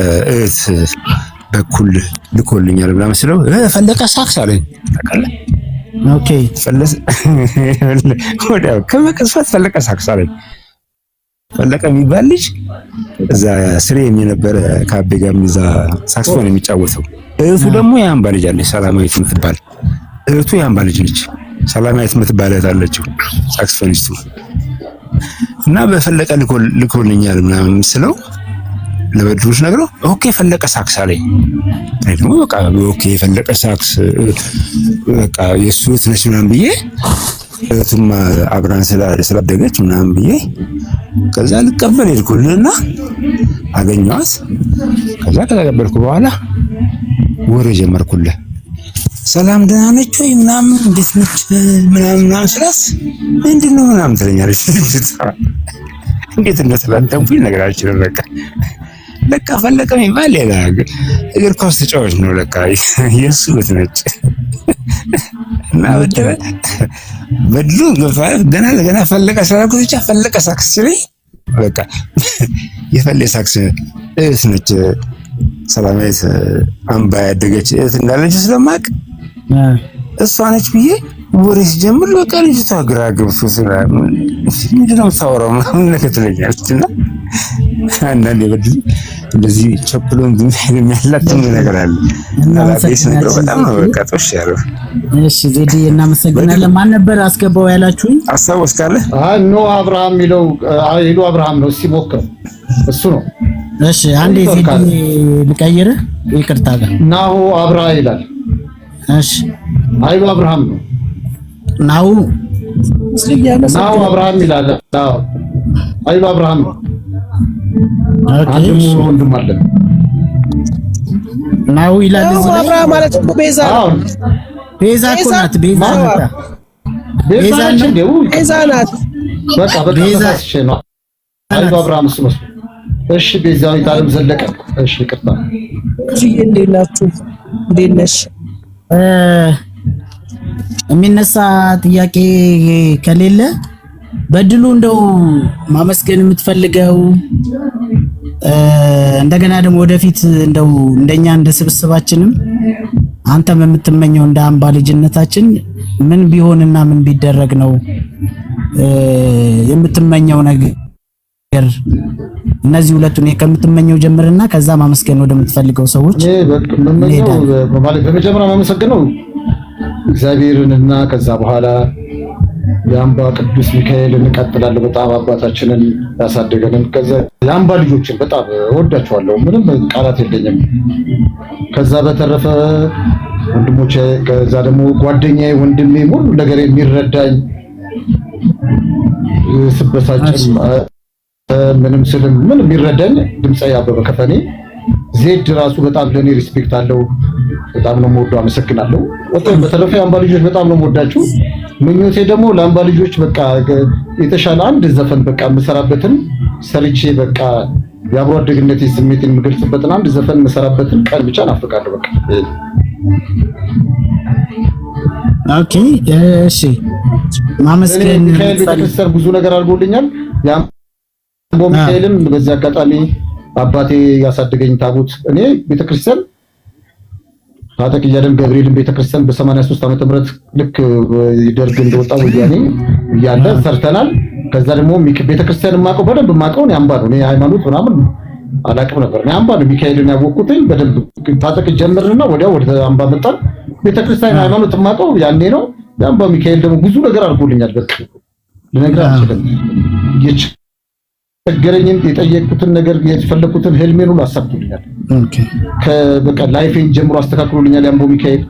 በኩል ልኮልኛል ብላ መስለው ፈለቀ ሳክስ አለኝ። ታውቃለህ? ኦኬ ወዲያው ከመቀስፋት ፈለቀ ሳክስ አለኝ። ፈለቀ የሚባል ልጅ እዛ ስሬም የነበረ ከአቤ ጋር እዛ ሳክስፎን የሚጫወተው እህቱ ደግሞ የአምባ ልጅ አለች ሰላማዊት የምትባል እህቱ የአምባ ልጅ ነች። ሰላማዊት የምትባል እህት አለችው ሳክስፎኒስቱ እና በፈለቀ ልኮልኛል ምናምን ስለው ለበድሉስ ነግረው ኦኬ ፈለቀ ሳክስ አለኝ። እኔ ደግሞ በቃ ኦኬ ፈለቀ ሳክስ በቃ የሱ እህት ነች ምናምን ብዬ እህቱም አብራን ስላደገች ምናምን ብዬ ከዛ ልቀበል ሄድኩልና አገኘኋት። ከዛ ከተቀበልኩ በኋላ ወሬ ጀመርኩልህ። ሰላም ደህና ነች ወይ ምናምን እንዴት ነች ምናምን ስላት ምንድነው ምናምን ትለኛለች። እንዴት እንደተላጠምኩኝ ነገር አልችልም። ለካ ፈለቀ የሚባል ሌላ እግር ኳስ ተጫዋች ነው ለካ የሱ እህት ነች። እና በድሉ ገና ፈለቀ ስላልኩት ብቻ ፈለቀ ሳክስ ሲለኝ በቃ የፈለቀ ሳክስ እህት ነች ሰላማዊት አምባ ያደገች እህት እንዳለች ስለማቅ እሷ ነች ብዬ ወሬ ሲጀምር በቃ ልጅቷ ግራ ገብቶት ምንድን ነው የምታወራው ምናምን ነገር ትለኛለች። እና አንዳንዴ በድሉ እንደዚህ ቸኩሎን ግን የሚያላትም ነገር አለ እና ላቤስ ነገር በጣም ነው በቃ ጦሽ ያለው። እሺ ዜዲ እናመሰግናለን። ማን ነበር አስገባው ያላችሁኝ? አስታውስካለህ? ኖ አብርሃም የሚለው አይሉ አብርሃም ነው። እስኪ ሞክረው እሱ ነው። እሺ አንዴ ዜዲ ልቀይርህ ይቅርታ ጋር ናሁ አብርሃ ይላል። እሺ አይሉ አብርሃም ነው። ናሁ አብርሃም ይላል። አይሉ አብርሃም ነው። ኦኬ ወንድም አለ ናሁ ይላል። አብርሃም ማለት እኮ ቤዛ ነው። ቤዛ እኮ ናት። ቤዛ ናት። በቃ በተሳስቼ ነው። አይሉ አብርሃም እሱ ነው። እሺ ቤዛዊት ዓለም ዘለቀ። እሺ ይቅርታ። እሺ እንዴት ናችሁ? እንዴት ነሽ? የሚነሳ ጥያቄ ከሌለ በድሉ እንደው ማመስገን የምትፈልገው እንደገና ደግሞ ወደፊት እንደው እንደኛ እንደ ስብስባችንም አንተም የምትመኘው እንደ አምባ ልጅነታችን ምን ቢሆንና ምን ቢደረግ ነው የምትመኘው ነገር? እነዚህ ሁለቱን ከምትመኘው ጀምርና ከዛ ማመስገን ወደምትፈልገው ሰዎች ማለት በመጀመሪያ ማመሰግነው እግዚአብሔርንና ከዛ በኋላ የአምባ ቅዱስ ሚካኤል እንቀጥላለን። በጣም አባታችንን ያሳደገንን ከዛ የአምባ ልጆችን በጣም እወዳቸዋለሁ። ምንም ቃላት የለኝም። ከዛ በተረፈ ወንድሞቼ፣ ከዛ ደግሞ ጓደኛዬ፣ ወንድሜ ሁሉ ነገር የሚረዳኝ ስበሳጭም ምንም ስልም ምን የሚረዳኝ ድምጻዊ አበበ ከፈኔ ዜድ ራሱ በጣም ለኔ ሪስፔክት አለው። በጣም ነው የምወደው። አመሰግናለሁ። በተረፈ የአምባ ልጆች በጣም ነው የምወዳችሁ። ምኞቴ ደግሞ ለአምባ ልጆች በቃ የተሻለ አንድ ዘፈን በቃ የምሰራበትን ሰርቼ በቃ የአብሮ አደግነት ስሜትን የምገልጽበትን አንድ ዘፈን የምሰራበትን ቀን ብቻ ናፍቃለሁ። በቃ ኦኬ እሺ። ማመስገን ሚካኤል ቤተክርስቲያን ብዙ ነገር አድርጎልኛል። የአምባ ሚካኤልን በዚህ አጋጣሚ አባቴ ያሳደገኝ ታቦት እኔ ቤተክርስቲያን ታጠቅ እያለን ገብርኤልን ቤተክርስቲያን በ83 ዓመተ ምህረት ልክ ደርግ እንደወጣ ወዲያኔ እያለ ሰርተናል። ከዛ ደግሞ ቤተክርስቲያን ማቀው በደንብ ማቀው ነው አምባ ነው። እኔ ሃይማኖት ምናምን አላቅም ነበር። እኔ አምባ ነው ሚካኤልን ያወቅኩትኝ በደንብ ታጠቅ ጀመርንና ወዲያው ወደ አምባ መጣን። ቤተክርስቲያን ሃይማኖት ማቀው ያኔ ነው። የአምባ ሚካኤል ደግሞ ብዙ ነገር አድርጎልኛል። በቃ ልነግርህ አልችልም። የቸገረኝን የጠየቅኩትን ነገር የፈለኩትን ህልሜን ሁሉ አሳክቶልኛል። በቃ ላይፌን ጀምሮ አስተካክሎልኛል። የአምባ ሚካኤል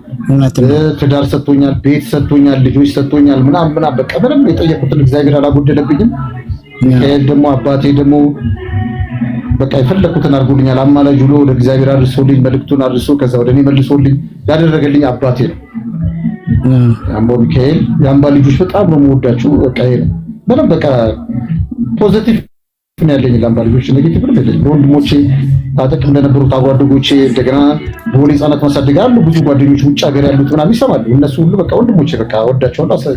ትዳር ሰጥቶኛል፣ ቤት ሰጥቶኛል፣ ልጆች ሰጥቶኛል ምናምን በቃ ምንም የጠየቅኩትን እግዚአብሔር አላጎደለብኝም። ሚካኤል ደግሞ አባቴ ደግሞ በቃ የፈለኩትን አድርጎልኛል። አማላጅ ብሎ ለእግዚአብሔር አድርሶልኝ መልእክቱን አድርሶ ከዛ ወደ እኔ መልሶልኝ ያደረገልኝ አባቴ ነው የአምባ ሚካኤል። የአምባ ልጆች በጣም ነው የምወዳችሁ። በቃ ይሄ ነው ምንም በቃ ፖዚቲቭ ነው ያለኝ ለአምባ ልጆች፣ ኔጌቲቭ ነው ያለኝ። ለወንድሞቼ ታጠቅም ለነበሩት አጓደኞቼ እንደገና በሆነ ህፃናት ማሳደግ አሉ ብዙ ጓደኞች ውጭ ሀገር ያሉት ምናምን ይሰማሉ። እነሱ ሁሉ በቃ ወንድሞቼ በቃ ወዳቸዋለሁ።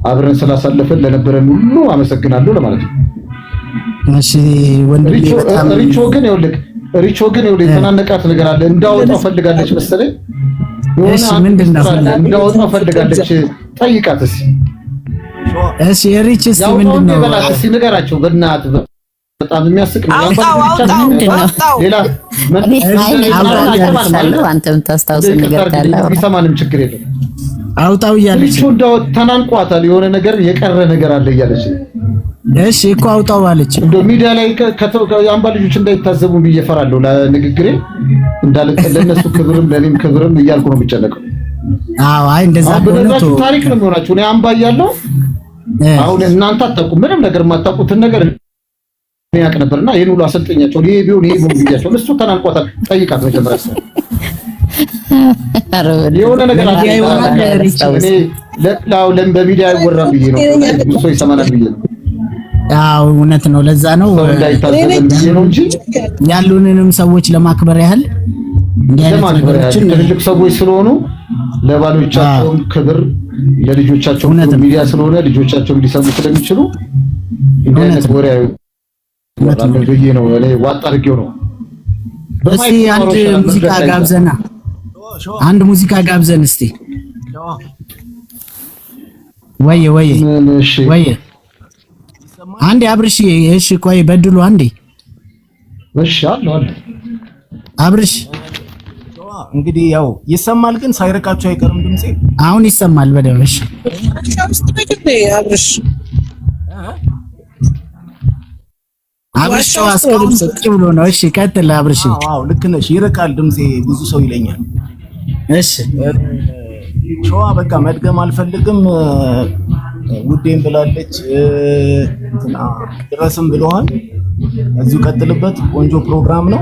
አብረን ስላሳለፈን ለነበረን ሁሉ አመሰግናለሁ ለማለት ነው። እሺ ወንድሜ በጣም ሪቾ ግን የተናነቃት ነገር አለ። እንዳወጣው ፈልጋለች መሰለኝ። እሺ ምንድነው እንዳወጣው ፈልጋለች? ጠይቃት እስኪ። እሺ ሪች እስኪ ምንድነው በላት እስኪ ንገራቸው በእናትህ። በጣም የሚያስቅ ነው። ሌላ አንተም ታስታውስ ነገር ካለ ቢሰማንም ችግር የለም። አውጣው እያለች ሪቾ እንዳው ተናንቋታል። የሆነ ነገር የቀረ ነገር አለ እያለች እሺ እኮ አውጣው አለች። እንደው ሚዲያ ላይ የአምባ ልጆች እንዳይታዘቡ ብዬ እፈራለሁ። ለንግግሬ ለእነሱ ክብርም ለኔም ክብርም እያልኩ ነው የሚጨነቀው። አዎ አይ እንደዛ ነው። ታሪክ ነው የሚሆናችሁ። እኔ አምባ እያለሁ አሁን እናንተ አታውቁም። ምንም ነገር የማታውቁትን ነገር እኔ ያውቅ ነበርና ይሄን ሁሉ አሰልጠኛቸው። ይሄ ቢሆን ይሄ ቢሆን ብያቸው እሱ ተናንቋታል። ጠይቃት መጀመሪያ የሆነ ነገር እኔ ለምን በሚዲያ አይወራም ብዬ ነው ብዙ ሰው ይሰማናል ብዬ ነው። አዎ እውነት ነው። ለዛ ነው ያሉንንም ሰዎች ለማክበር ያህል ትልልቅ ሰዎች ስለሆኑ ለባሎቻቸው ክብር ለልጆቻቸው ሚዲያ ስለሆነ ልጆቻቸው ሊሰሙ ስለሚችሉ እንደዚህ ወሬ ብዬ ነው እኔ ዋጣ አድርጌው ነው። እስኪ አንድ ሙዚቃ ጋብዘና አንድ ሙዚቃ ጋብዘን እስቲ። ወይ አንዴ አብርሽ። እሺ ቆይ በድሉ አንዴ። እሺ አለ አብርሽ እንግዲህ ያው ይሰማል፣ ግን ሳይርቃችሁ አይቀርም ድምጼ። አሁን ይሰማል በደንብ። እሺ አብርሽ አስቀምጥ ብሎ ነው። እሺ ቀጥል አብርሽ። አዎ ልክ ነሽ፣ ይርቃል ድምጼ ብዙ ሰው ይለኛል። እሺ ሸዋ በቃ መድገም አልፈልግም። ውዴም ብላለች እንትና ድረስም ብለዋል። እዚሁ ቀጥልበት፣ ቆንጆ ፕሮግራም ነው።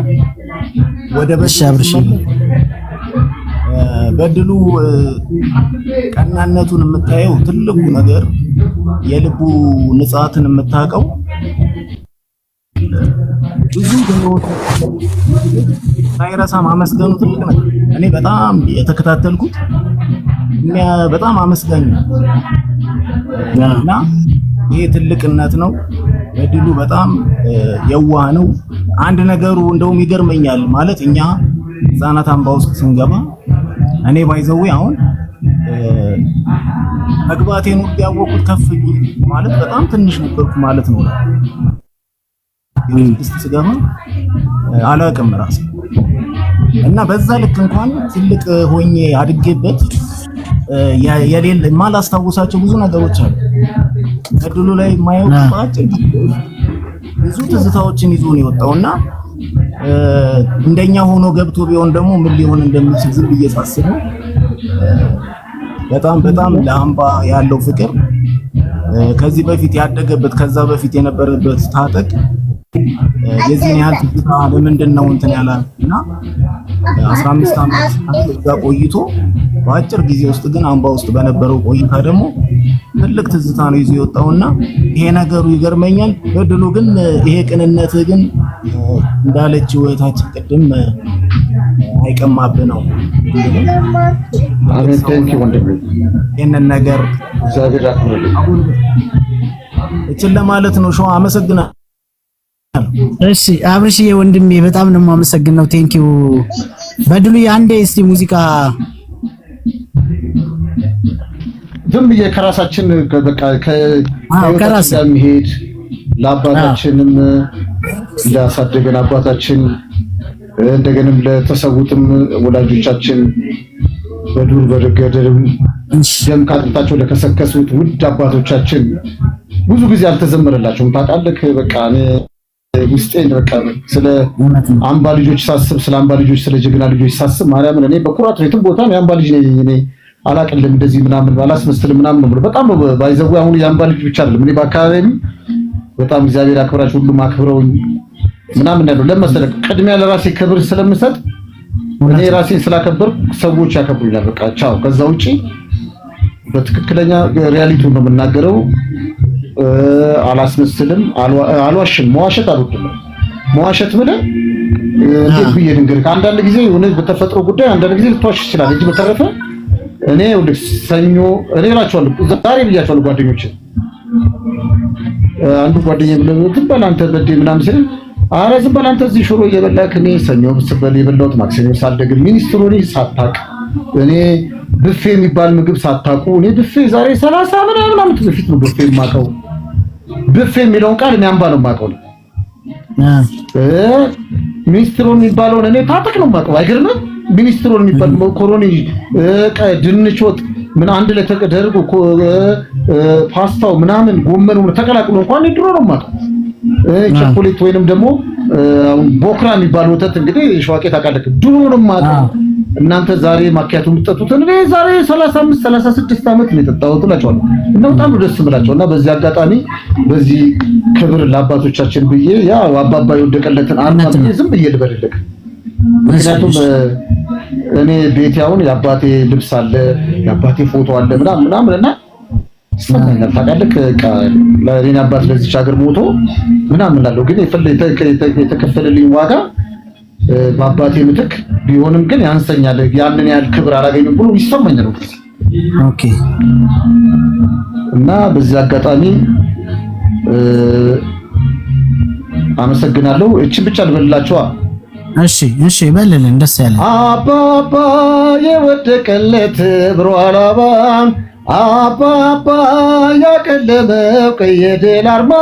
ወደ አብርሽ በድሉ ቀናነቱን የምታየው ትልቁ ነገር የልቡ ንጻትን የምታውቀው ብዙ ገሮት ሳይረሳ ማመስገኑ ትልቅ ነገር። እኔ በጣም የተከታተልኩት በጣም አመስጋኝ እና ይሄ ትልቅነት ነው። በድሉ በጣም የዋህ ነው። አንድ ነገሩ እንደውም ይገርመኛል ማለት እኛ ህፃናት አምባ ውስጥ ስንገባ እኔ ባይዘው አሁን መግባቴን ሁሉ ያወቁት ከፍ ማለት በጣም ትንሽ ነበርኩ ማለት ነው። ስገባ አላውቅም ራሴ እና በዛ ልክ እንኳን ትልቅ ሆኜ አድጌበት የሌለ የማላስታውሳቸው ብዙ ነገሮች አሉ። በድሉ ላይ የማየው ባጭር ብዙ ትዝታዎችን ይዞ ነው የወጣውና እንደኛ ሆኖ ገብቶ ቢሆን ደግሞ ምን ሊሆን እንደሚችል ዝም ብዬ ሳስበው በጣም ለአምባ ያለው ፍቅር ከዚህ በፊት ያደገበት ከዛ በፊት የነበረበት ታጠቅ የዚህን ያህል ትዝታ ለምንድን ነው እንትን ያላልና 15 ዓመት እዛ ቆይቶ በአጭር ጊዜ ውስጥ ግን አምባ ውስጥ በነበረው ቆይታ ደግሞ ትልቅ ትዝታ ነው ይዞ የወጣውና ይሄ ነገሩ ይገርመኛል። በድሉ ግን ይሄ ቅንነት ግን እንዳለች ወይታችን ቅድም አይቀማብህ ነው። አሜን። ቴንክ ዩ ወንድሜ፣ ይሄንን ነገር እግዚአብሔር ያክብርልኝ። እችን ለማለት ነው። ሾ አመሰግናለሁ። እሺ አብርሽዬ ወንድሜ በጣም ነው የማመሰግነው። ቴንኪው በድሉ አንዴ እስቲ ሙዚቃ ዝም ብዬ ከራሳችን በቃ ከራሳችን ጋር የሚሄድ ለአባታችንም ላሳደገን አባታችን እንደገንም ለተሰዉትም ወላጆቻችን በዱር በገደልም ደም ካጥንታቸው ለከሰከሱት ውድ አባቶቻችን ብዙ ጊዜ አልተዘመረላቸውም። ታውቃለህ በቃ እኔ ውስጤን በቃ ስለ አምባ ልጆች ሳስብ ስለ አምባ ልጆች ስለ ጀግና ልጆች ሳስብ ማርያምን እኔ በኩራት የትም ቦታ ነው የአምባ ልጅ ነኝ እኔ አላቅልም እንደዚህ ምናምን ባላስመስል ምናምን ነው በጣም ነው ባይዘው አሁን የአምባ ልጅ ብቻ አይደለም እኔ በአካባቢ በጣም እግዚአብሔር አክብራቸው ሁሉም አክብረውኝ ምናምን ነው ለመሰለህ ቅድሚያ ለራሴ ክብር ስለምሰጥ እኔ ራሴን ስላከበርኩ ሰዎች ያከብሩኛል። በቃ ቻው። ከዛ ውጪ በትክክለኛ ሪያሊቲውን ነው የምናገረው። አላስመስልም፣ አልዋሽም። መዋሸት አልወድም። መዋሸት ብለህ እንዴት ብዬ ልንገርህ? አንዳንድ ጊዜ እውነት በተፈጥሮ ጉዳይ አንዳንድ ጊዜ ልትዋሽ ይችላል እንጂ በተረፈ እኔ ወደ ሰኞ እኔ እላቸዋለሁ ዛሬ ብያቸዋለሁ ጓደኞቼ። አንዱ ጓደኛዬ ብለው ዝም በል አንተ በዴ ምናምን ሲል ኧረ ዝም በል አንተ እዚህ ሽሮ እየበላክ እኔ ሰኞ ስበል የበላሁት ማክሰኞ ሳልደግም ሚኒስትሩን ሳታቅ እኔ ብፌ የሚባል ምግብ ሳታቁ እኔ ብፌ ዛሬ 30 ምናምን ዓመት በፊት ነው ብፌ የማውቀው። ብፌ የሚለውን ቃል እኔ አምባ ነው የማውቀው። ሚኒስትሩን የሚባለውን እኔ ታጠቅ ነው የማውቀው። አይገርምም? ሚኒስትሩን የሚባል ኮሮኒ ድንች ወጥ ምን አንድ ላይ ተደርጎ ፓስታው ምናምን ጎመኑ ተቀላቅሎ እንኳን ድሮ ነው የማውቀው። ቸኮሌት ወይንም ደግሞ ቦክራ የሚባል ወተት እንግዲህ ሸዋቄ ታውቃለህ ድሮ ነው የማውቀው። እናንተ ዛሬ ማኪያቱ የምትጠጡት እኔ ዛሬ 35 36 ዓመት ነው የጠጣሁት እላቸዋለሁ። እና በጣም ደስ ብላቸው እና በዚህ አጋጣሚ በዚህ ክብር ለአባቶቻችን ብዬ ያው አባባ የወደቀለትን አርማ ብዬ ዝም ብዬ ልበልልክ። ምክንያቱም እኔ ቤቴ አሁን የአባቴ ልብስ አለ የአባቴ ፎቶ አለ ምናምን እና ሰማኛል ታውቃለህ ለኔ አባት ለዚች ሀገር ሞቶ ምናምን አለው ግን የተከፈለልኝ ዋጋ በአባቴ ምትክ ቢሆንም ግን ያንሰኛል ያንን ያህል ክብር አላገኝም ብሎ ይሰማኛል። ኦኬ እና በዚህ አጋጣሚ አመሰግናለሁ። እቺን ብቻ ልበላችኋ። እሺ በልልን ደስ ያለ አባባ የወደቀለት ብሮ አላባ አባባ ያቀለመው ቀይ ድል አርማ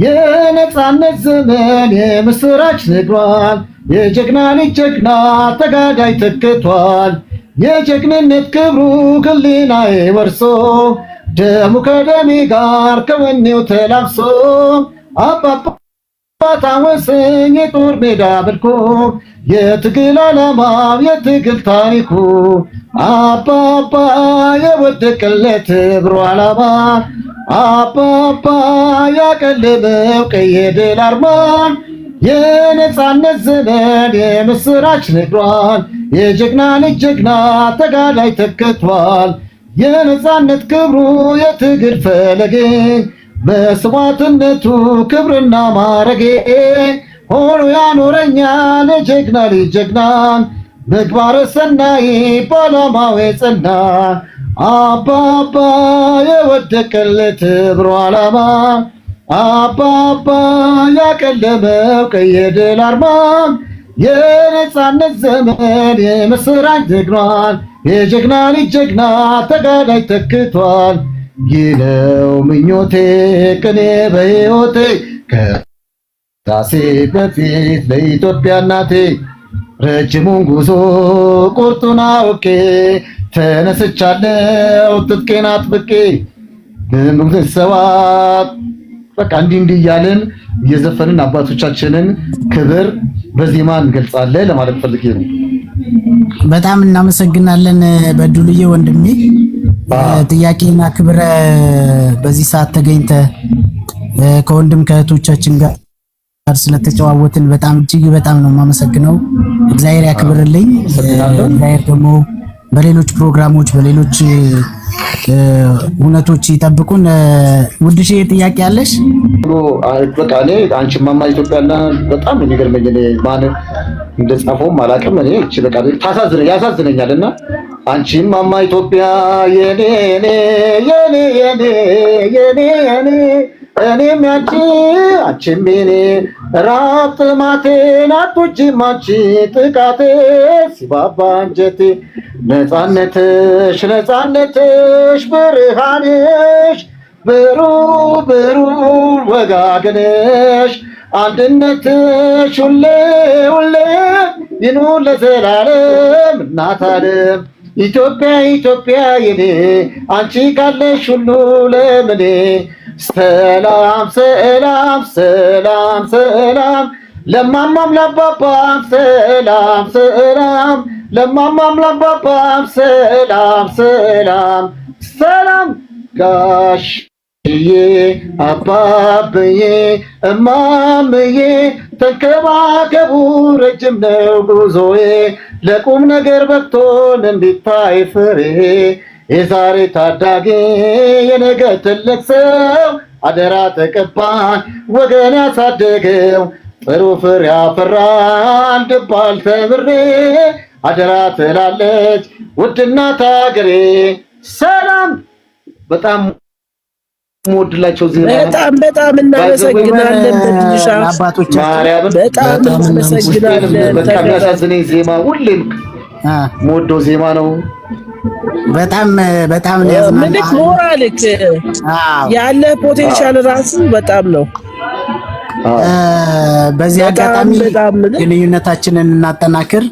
የነጻነት ዘመን የምስራች ነግሯል። የጀግና ልጅ ጀግና ተጋዳይ ተክቷል። የጀግንነት ክብሩ ህሊናዬ ወርሶ ደሙ ከደሜ ጋር ከወኔው ተላብሶ አባባ ታወሰኝ የጦር ሜዳ መልኮ የትግል ዓላማው የትግል ታሪኩ አባባ የወደቀለት ብሮ ዓላማ አባባ ያቀለመው ቀይ ድል አርማ የነጻነት ዘመን የምስራች ነግሯል። የጀግና ልጅ ጀግና ተጋዳይ ተክቷል። የነጻነት ክብሩ የትግል ፈለጌ በስዋዕትነቱ ክብርና ማረጌ ሆኖ ያኖረኛል የጀግና ልጅ ጀግና ምግባረ ሰናይ በዓላማው የጸና አባባ የወደቀለት ብሮ ዓላማ አባባ ያቀለመው ቀይ ድል አርማ የነጻነት ዘመን የምስራች ነግሯል። የጀግና ልጅ ጀግና ተጋዳይ ተክቷል። ይህ ነው ምኞቴ ቅኔ በሕይወቴ ከራሴ በፊት ለኢትዮጵያ እናቴ ረጅሙን ጉዞ ቁርጡን አውቄ ተነስቻለሁ ትጥቄን አጥብቄ ሰዋት በቃ እንዲህ እያልን እየዘፈንን አባቶቻችንን ክብር በዜማ እንገልጻለን ለማለት ፈልጌ ነው። በጣም እናመሰግናለን በድሉዬ ወንድሜ ጥያቄና ክብረ በዚህ ሰዓት ተገኝተ ከወንድም ከእህቶቻችን ጋር ስለተጨዋወትን በጣም እጅግ በጣም ነው የማመሰግነው። እግዚአብሔር ያክብርልኝ። እግዚአብሔር ደግሞ በሌሎች ፕሮግራሞች በሌሎች እውነቶች ይጠብቁን። ውድሽ ጥያቄ አለሽ? በቃ እኔ አንቺ ማማ ኢትዮጵያና በጣም የሚገርመኝ እኔ ማን እንደጻፈውም አላውቅም። እኔ እቺ በቃ ያሳዝነኛልና አንቺ ማማ ኢትዮጵያ የኔ የኔ የኔ የኔ የኔ የኔ እኔም ያንቺ አንቺም የኔ ራብ ጥማቴን አትወጂም አንቺ ጥቃቴ ሲባባ አንጀቴ ነፃነትሽ ነፃነትሽ ብርሃንሽ ብሩ ብሩ ወጋገንሽ አንድነትሽ ሁሌ ሁሌ ይኑር ለዘላለም እናት ዓለም ኢትዮጵያ ኢትዮጵያ የኔ አንቺ ካለሽ ሁሉ ለምኔ ሰላም ሰላም ሰላም ሰላም ለማማም ለአባባም ሰላም ሰላም ለማማም ለአባባም ሰላም ሰላም ሰላም ጋሽዬ አባብዬ እማምዬ ተንከባከቡ ረጅም ነው ጉዞዬ ለቁም ነገር በቅቶን እንዲታይ ፍሬ የዛሬ ታዳጊ የነገ ትልቅ ሰው አደራ ተቀባይ ወገን ያሳደገው ጥሩ ፍሬ ያፈራል ድባል ተምሬ አደራ ትላለች ውድ እናት አገሬ። ሰላም በጣም ሞድላቸው ዜማ በጣም እናመሰግናለን። በትንሽ ማርያምን በጣም እናመሰግናለን። በጣም ያሳዝነኝ ዜማ ሁሌም ሞዶ ዜማ ነው። በጣም ነው ያዝናናል። ምንክ ሞራልክ ያለ ፖቴንሻል ራሱ በጣም ነው። በዚህ አጋጣሚ ግንኙነታችንን እናጠናክር።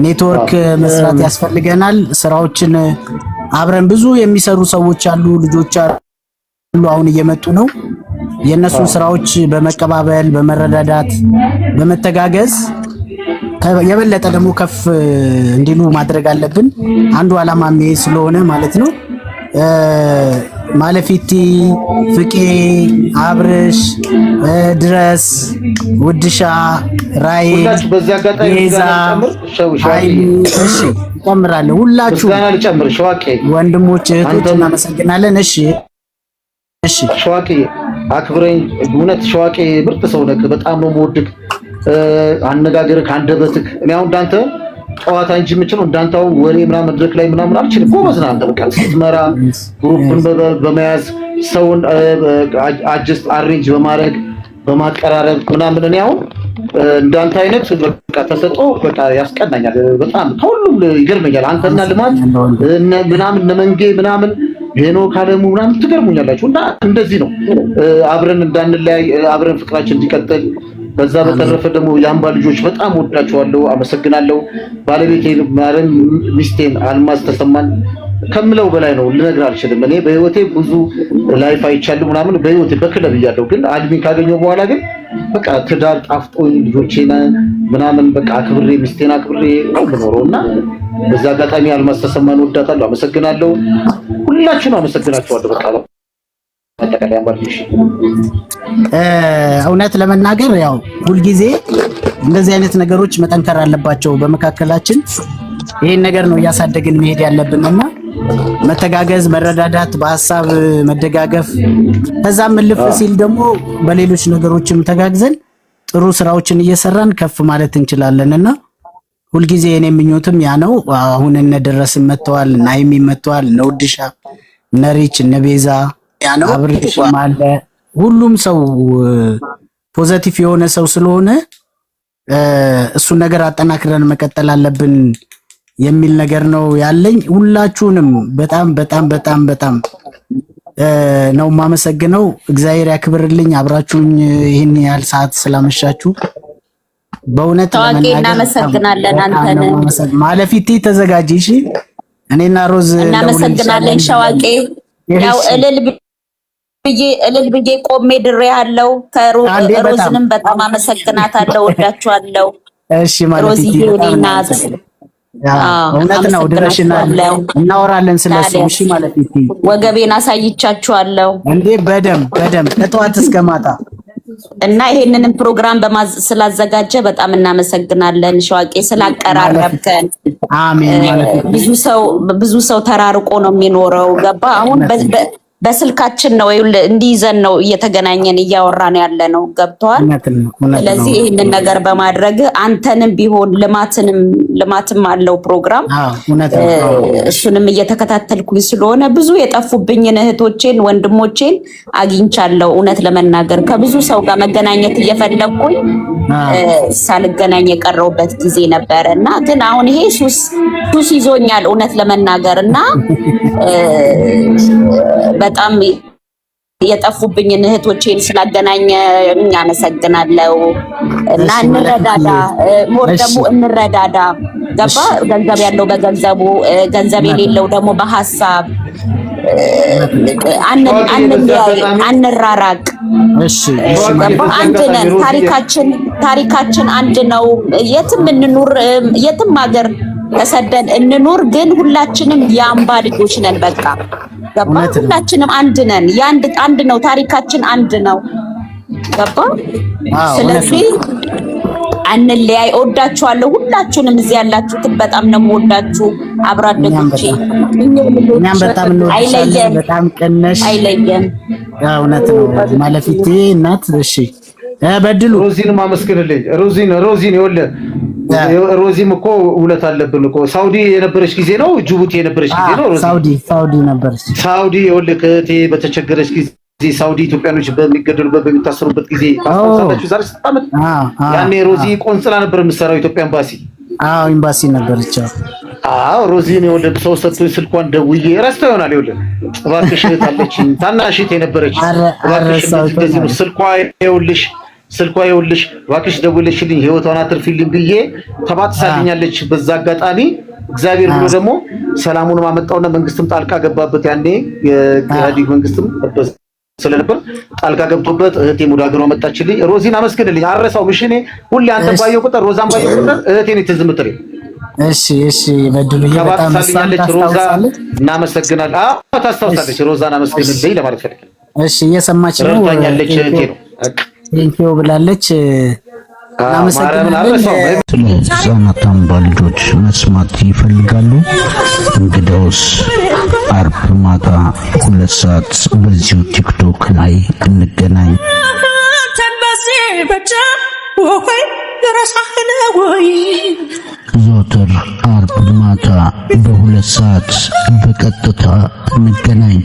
ኔትወርክ መስራት ያስፈልገናል። ስራዎችን አብረን ብዙ የሚሰሩ ሰዎች አሉ፣ ልጆች አሉ፣ አሁን እየመጡ ነው። የነሱን ስራዎች በመቀባበል በመረዳዳት በመተጋገዝ የበለጠ ደግሞ ከፍ እንዲሉ ማድረግ አለብን። አንዱ ዓላማም ይሄ ስለሆነ ማለት ነው። ማለፊቲ ፍቄ አብርሽ ድረስ ውድሻ ራይ ቤዛ እሺ ጨምራለሁ። ሁላችሁ ወንድሞች እህቶች እናመሰግናለን። እሺ ሸዋቄ አክብረኝ። እውነት ሸዋቄ ምርጥ ሰው ነህ። በጣም ነው የምወድህ። አነጋገርህ አንደበትህ እኔ አሁን እንዳንተ ጨዋታ እንጂ የምችለው እንዳንተው ወሬ ምናምን መድረክ ላይ ምናምን አልችልም። ጎበዝ ነህ አንተ። በቃ ስትመራ ግሩፕን በመያዝ ሰውን አጀስት አሬንጅ በማድረግ በማቀራረብ ምናምን እኔ አሁን እንዳንተ አይነት በቃ ተሰጦ በቃ ያስቀናኛል። በጣም ከሁሉም ይገርመኛል። አንተና ልማት ምናምን ነመንጌ ምናምን ሄኖክ አለሙ ምናምን ትገርሙኛላችሁ። እና እንደዚህ ነው አብረን እንዳንለያይ አብረን ፍቅራችን እንዲቀጥል። በዛ በተረፈ ደግሞ የአምባ ልጆች በጣም ወዳቸዋለሁ፣ አመሰግናለሁ። ባለቤቴን ማረም ሚስቴን አልማዝ ተሰማን ከምለው በላይ ነው፣ ልነግር አልችልም። እኔ በህይወቴ ብዙ ላይፍ አይቻለሁ ምናምን በህይወቴ በክለብ እያለሁ ግን አድሚን ካገኘው በኋላ ግን በቃ ትዳር ጣፍጦኝ ልጆቼን ምናምን በቃ አክብሬ ሚስቴን አክብሬ ነው የምኖረው። እና በዛ አጋጣሚ አልማዝ ተሰማን ወዳታለሁ፣ አመሰግናለሁ። ሁላችሁንም አመሰግናችኋለሁ። በቃ እውነት ለመናገር ያው ሁልጊዜ እንደዚህ አይነት ነገሮች መጠንከር አለባቸው በመካከላችን። ይሄን ነገር ነው እያሳደግን መሄድ ያለብንና መተጋገዝ፣ መረዳዳት፣ በሐሳብ መደጋገፍ፣ ከዛም እልፍ ሲል ደግሞ በሌሎች ነገሮችም ተጋግዘን ጥሩ ስራዎችን እየሰራን ከፍ ማለት እንችላለንና ሁልጊዜ እኔ ምኞትም ያ ነው። አሁን እነ ደረስም መጥተዋል፣ ናይሚ መጥተዋል፣ እነ ውድሻ፣ እነ ሪች፣ እነ ቤዛ አብሬሽም አለ። ሁሉም ሰው ፖዘቲቭ የሆነ ሰው ስለሆነ እሱን ነገር አጠናክረን መቀጠል አለብን የሚል ነገር ነው ያለኝ። ሁላችሁንም በጣም በጣም በጣም በጣም ነው የማመሰግነው። እግዚአብሔር ያክብርልኝ። አብራችሁኝ ይህን ያህል ሰዓት ስላመሻችሁ በእውነት ታዋቂ እናመሰግናለን። አንተን ማለፊቲ ተዘጋጂ። እሺ እኔና ሮዝ እናመሰግናለን። ሸዋቄ ያው እልል ብዬ ቆሜ ድሬ ያለው ከሮዝንም በጣም አመሰግናታለሁ። ወዳችኋለሁ። እሺ ማለፊቲ እውነት ነው ድረሽናል። እናወራለን ስለሱ። እሺ ማለፊቲ ወገቤን አሳይቻችኋለሁ እንዴ በደም ከጠዋት እስከ ማታ እና ይሄንንም ፕሮግራም ስላዘጋጀ በጣም እናመሰግናለን ሸዋቄ ስላቀራረብከን። አሜን ማለት ብዙ ሰው ተራርቆ ነው የሚኖረው ገባ። አሁን በስልካችን ነው እንዲይዘን ነው እየተገናኘን እያወራን ያለ ነው ገብቷል። ስለዚህ ይሄንን ነገር በማድረግ አንተንም ቢሆን ልማትም አለው ፕሮግራም እሱንም እየተከታተልኩኝ ስለሆነ ብዙ የጠፉብኝን እህቶቼን ወንድሞቼን አግኝቻለሁ። እውነት ለመናገር ከብዙ ሰው ጋር መገናኘት እየፈለኩኝ ሳልገናኝ የቀረውበት ጊዜ ነበርና ግን አሁን ይሄ ሱስ ይዞኛል እውነት ለመናገርና በጣም የጠፉብኝን እህቶቼን ስላገናኘኝ አመሰግናለሁ። እና እንረዳዳ ሞር ደግሞ እንረዳዳ ገባ። ገንዘብ ያለው በገንዘቡ ገንዘብ የሌለው ደግሞ በሐሳብ አንራራቅ። እሺ አንድ ነን። ታሪካችን አንድ ነው። የትም እንኑር የትም ሀገር ተሰደን እንኑር ግን ሁላችንም የአምባ ልጆች ነን። በቃ ገባ። ሁላችንም አንድ ነን። አንድ ነው ታሪካችን አንድ ነው ገባ። ስለዚህ አንለያይ። እወዳችኋለሁ ሁላችሁንም እዚህ ያላችሁት በጣም ነው የምወዳችሁ። አብራደጎቼ እኛም በጣም እንወዳለን። በጣም ቀነሽ አይለየን። እውነት ነው ማለፊት እናት። እሺ በድሉ ሮዚን ማመስገንልኝ ሮዚን ይወለ ሮዚም እኮ ውለት አለብን እኮ ሳውዲ የነበረች ጊዜ ነው ጅቡቲ የነበረች ጊዜ ነው ሳውዲ ነበረች። ሳውዲ ይወለ ከቴ በተቸገረች ጊዜ ሳውዲ ኢትዮጵያኖች በሚገደሉበት በሚታሰሩበት ጊዜ ታስታውሳላችሁ? ዛሬ ስታመጥ ያኔ ሮዚ ቆንጽላ ነበር የምትሰራው ኢትዮጵያ ኤምባሲ። ኤምባሲ ነበረች። ሮዚን ይወለ ሰው ሰጥቶኝ ስልኳን ደውዬ ረስተው ይሆናል ይወለ እባክሽ ታለችኝ ታናሽ እህቴ ነበረች። እባክሽ እንደዚህ ነው ስልኳ ይኸውልሽ እባክሽ ደውለሽልኝ ህይወቷን አትርፊልኝ ብዬ ተባትሳልኛለች። በዛ አጋጣሚ እግዚአብሔር ብሎ ደግሞ ሰላሙን ማመጣውና መንግስትም ጣልቃ ገባበት። ያኔ የኢህአዴግ መንግስትም ስለነበር ጣልቃ ገብቶበት እህቴም ወደ ሀገሯ መጣችልኝ። ሮዚን አመስግንልኝ አረሳው። እኔ ሁሌ አንተ ባየው ቁጥር ሮዛን ባየው ቁጥር እህቴን ትዝምትል። እሺ በድሉ በጣም ሮዛ እናመሰግናለን። ታስታውሳለች። ሮዛን አመስግንልኝ ለማለት ፈልጌ። እሺ እየሰማች ነው ታኛለች እህቴ ነው ቴንኪው ብላለች። ስለ ህጻናት አምባ ልጆች መስማት ይፈልጋሉ? እንግዳውስ አርብ ማታ 2 ሰዓት በዚሁ ቲክቶክ ላይ እንገናኝ። ዘወትር አርብ ማታ በ2 ሰዓት በቀጥታ እንገናኝ።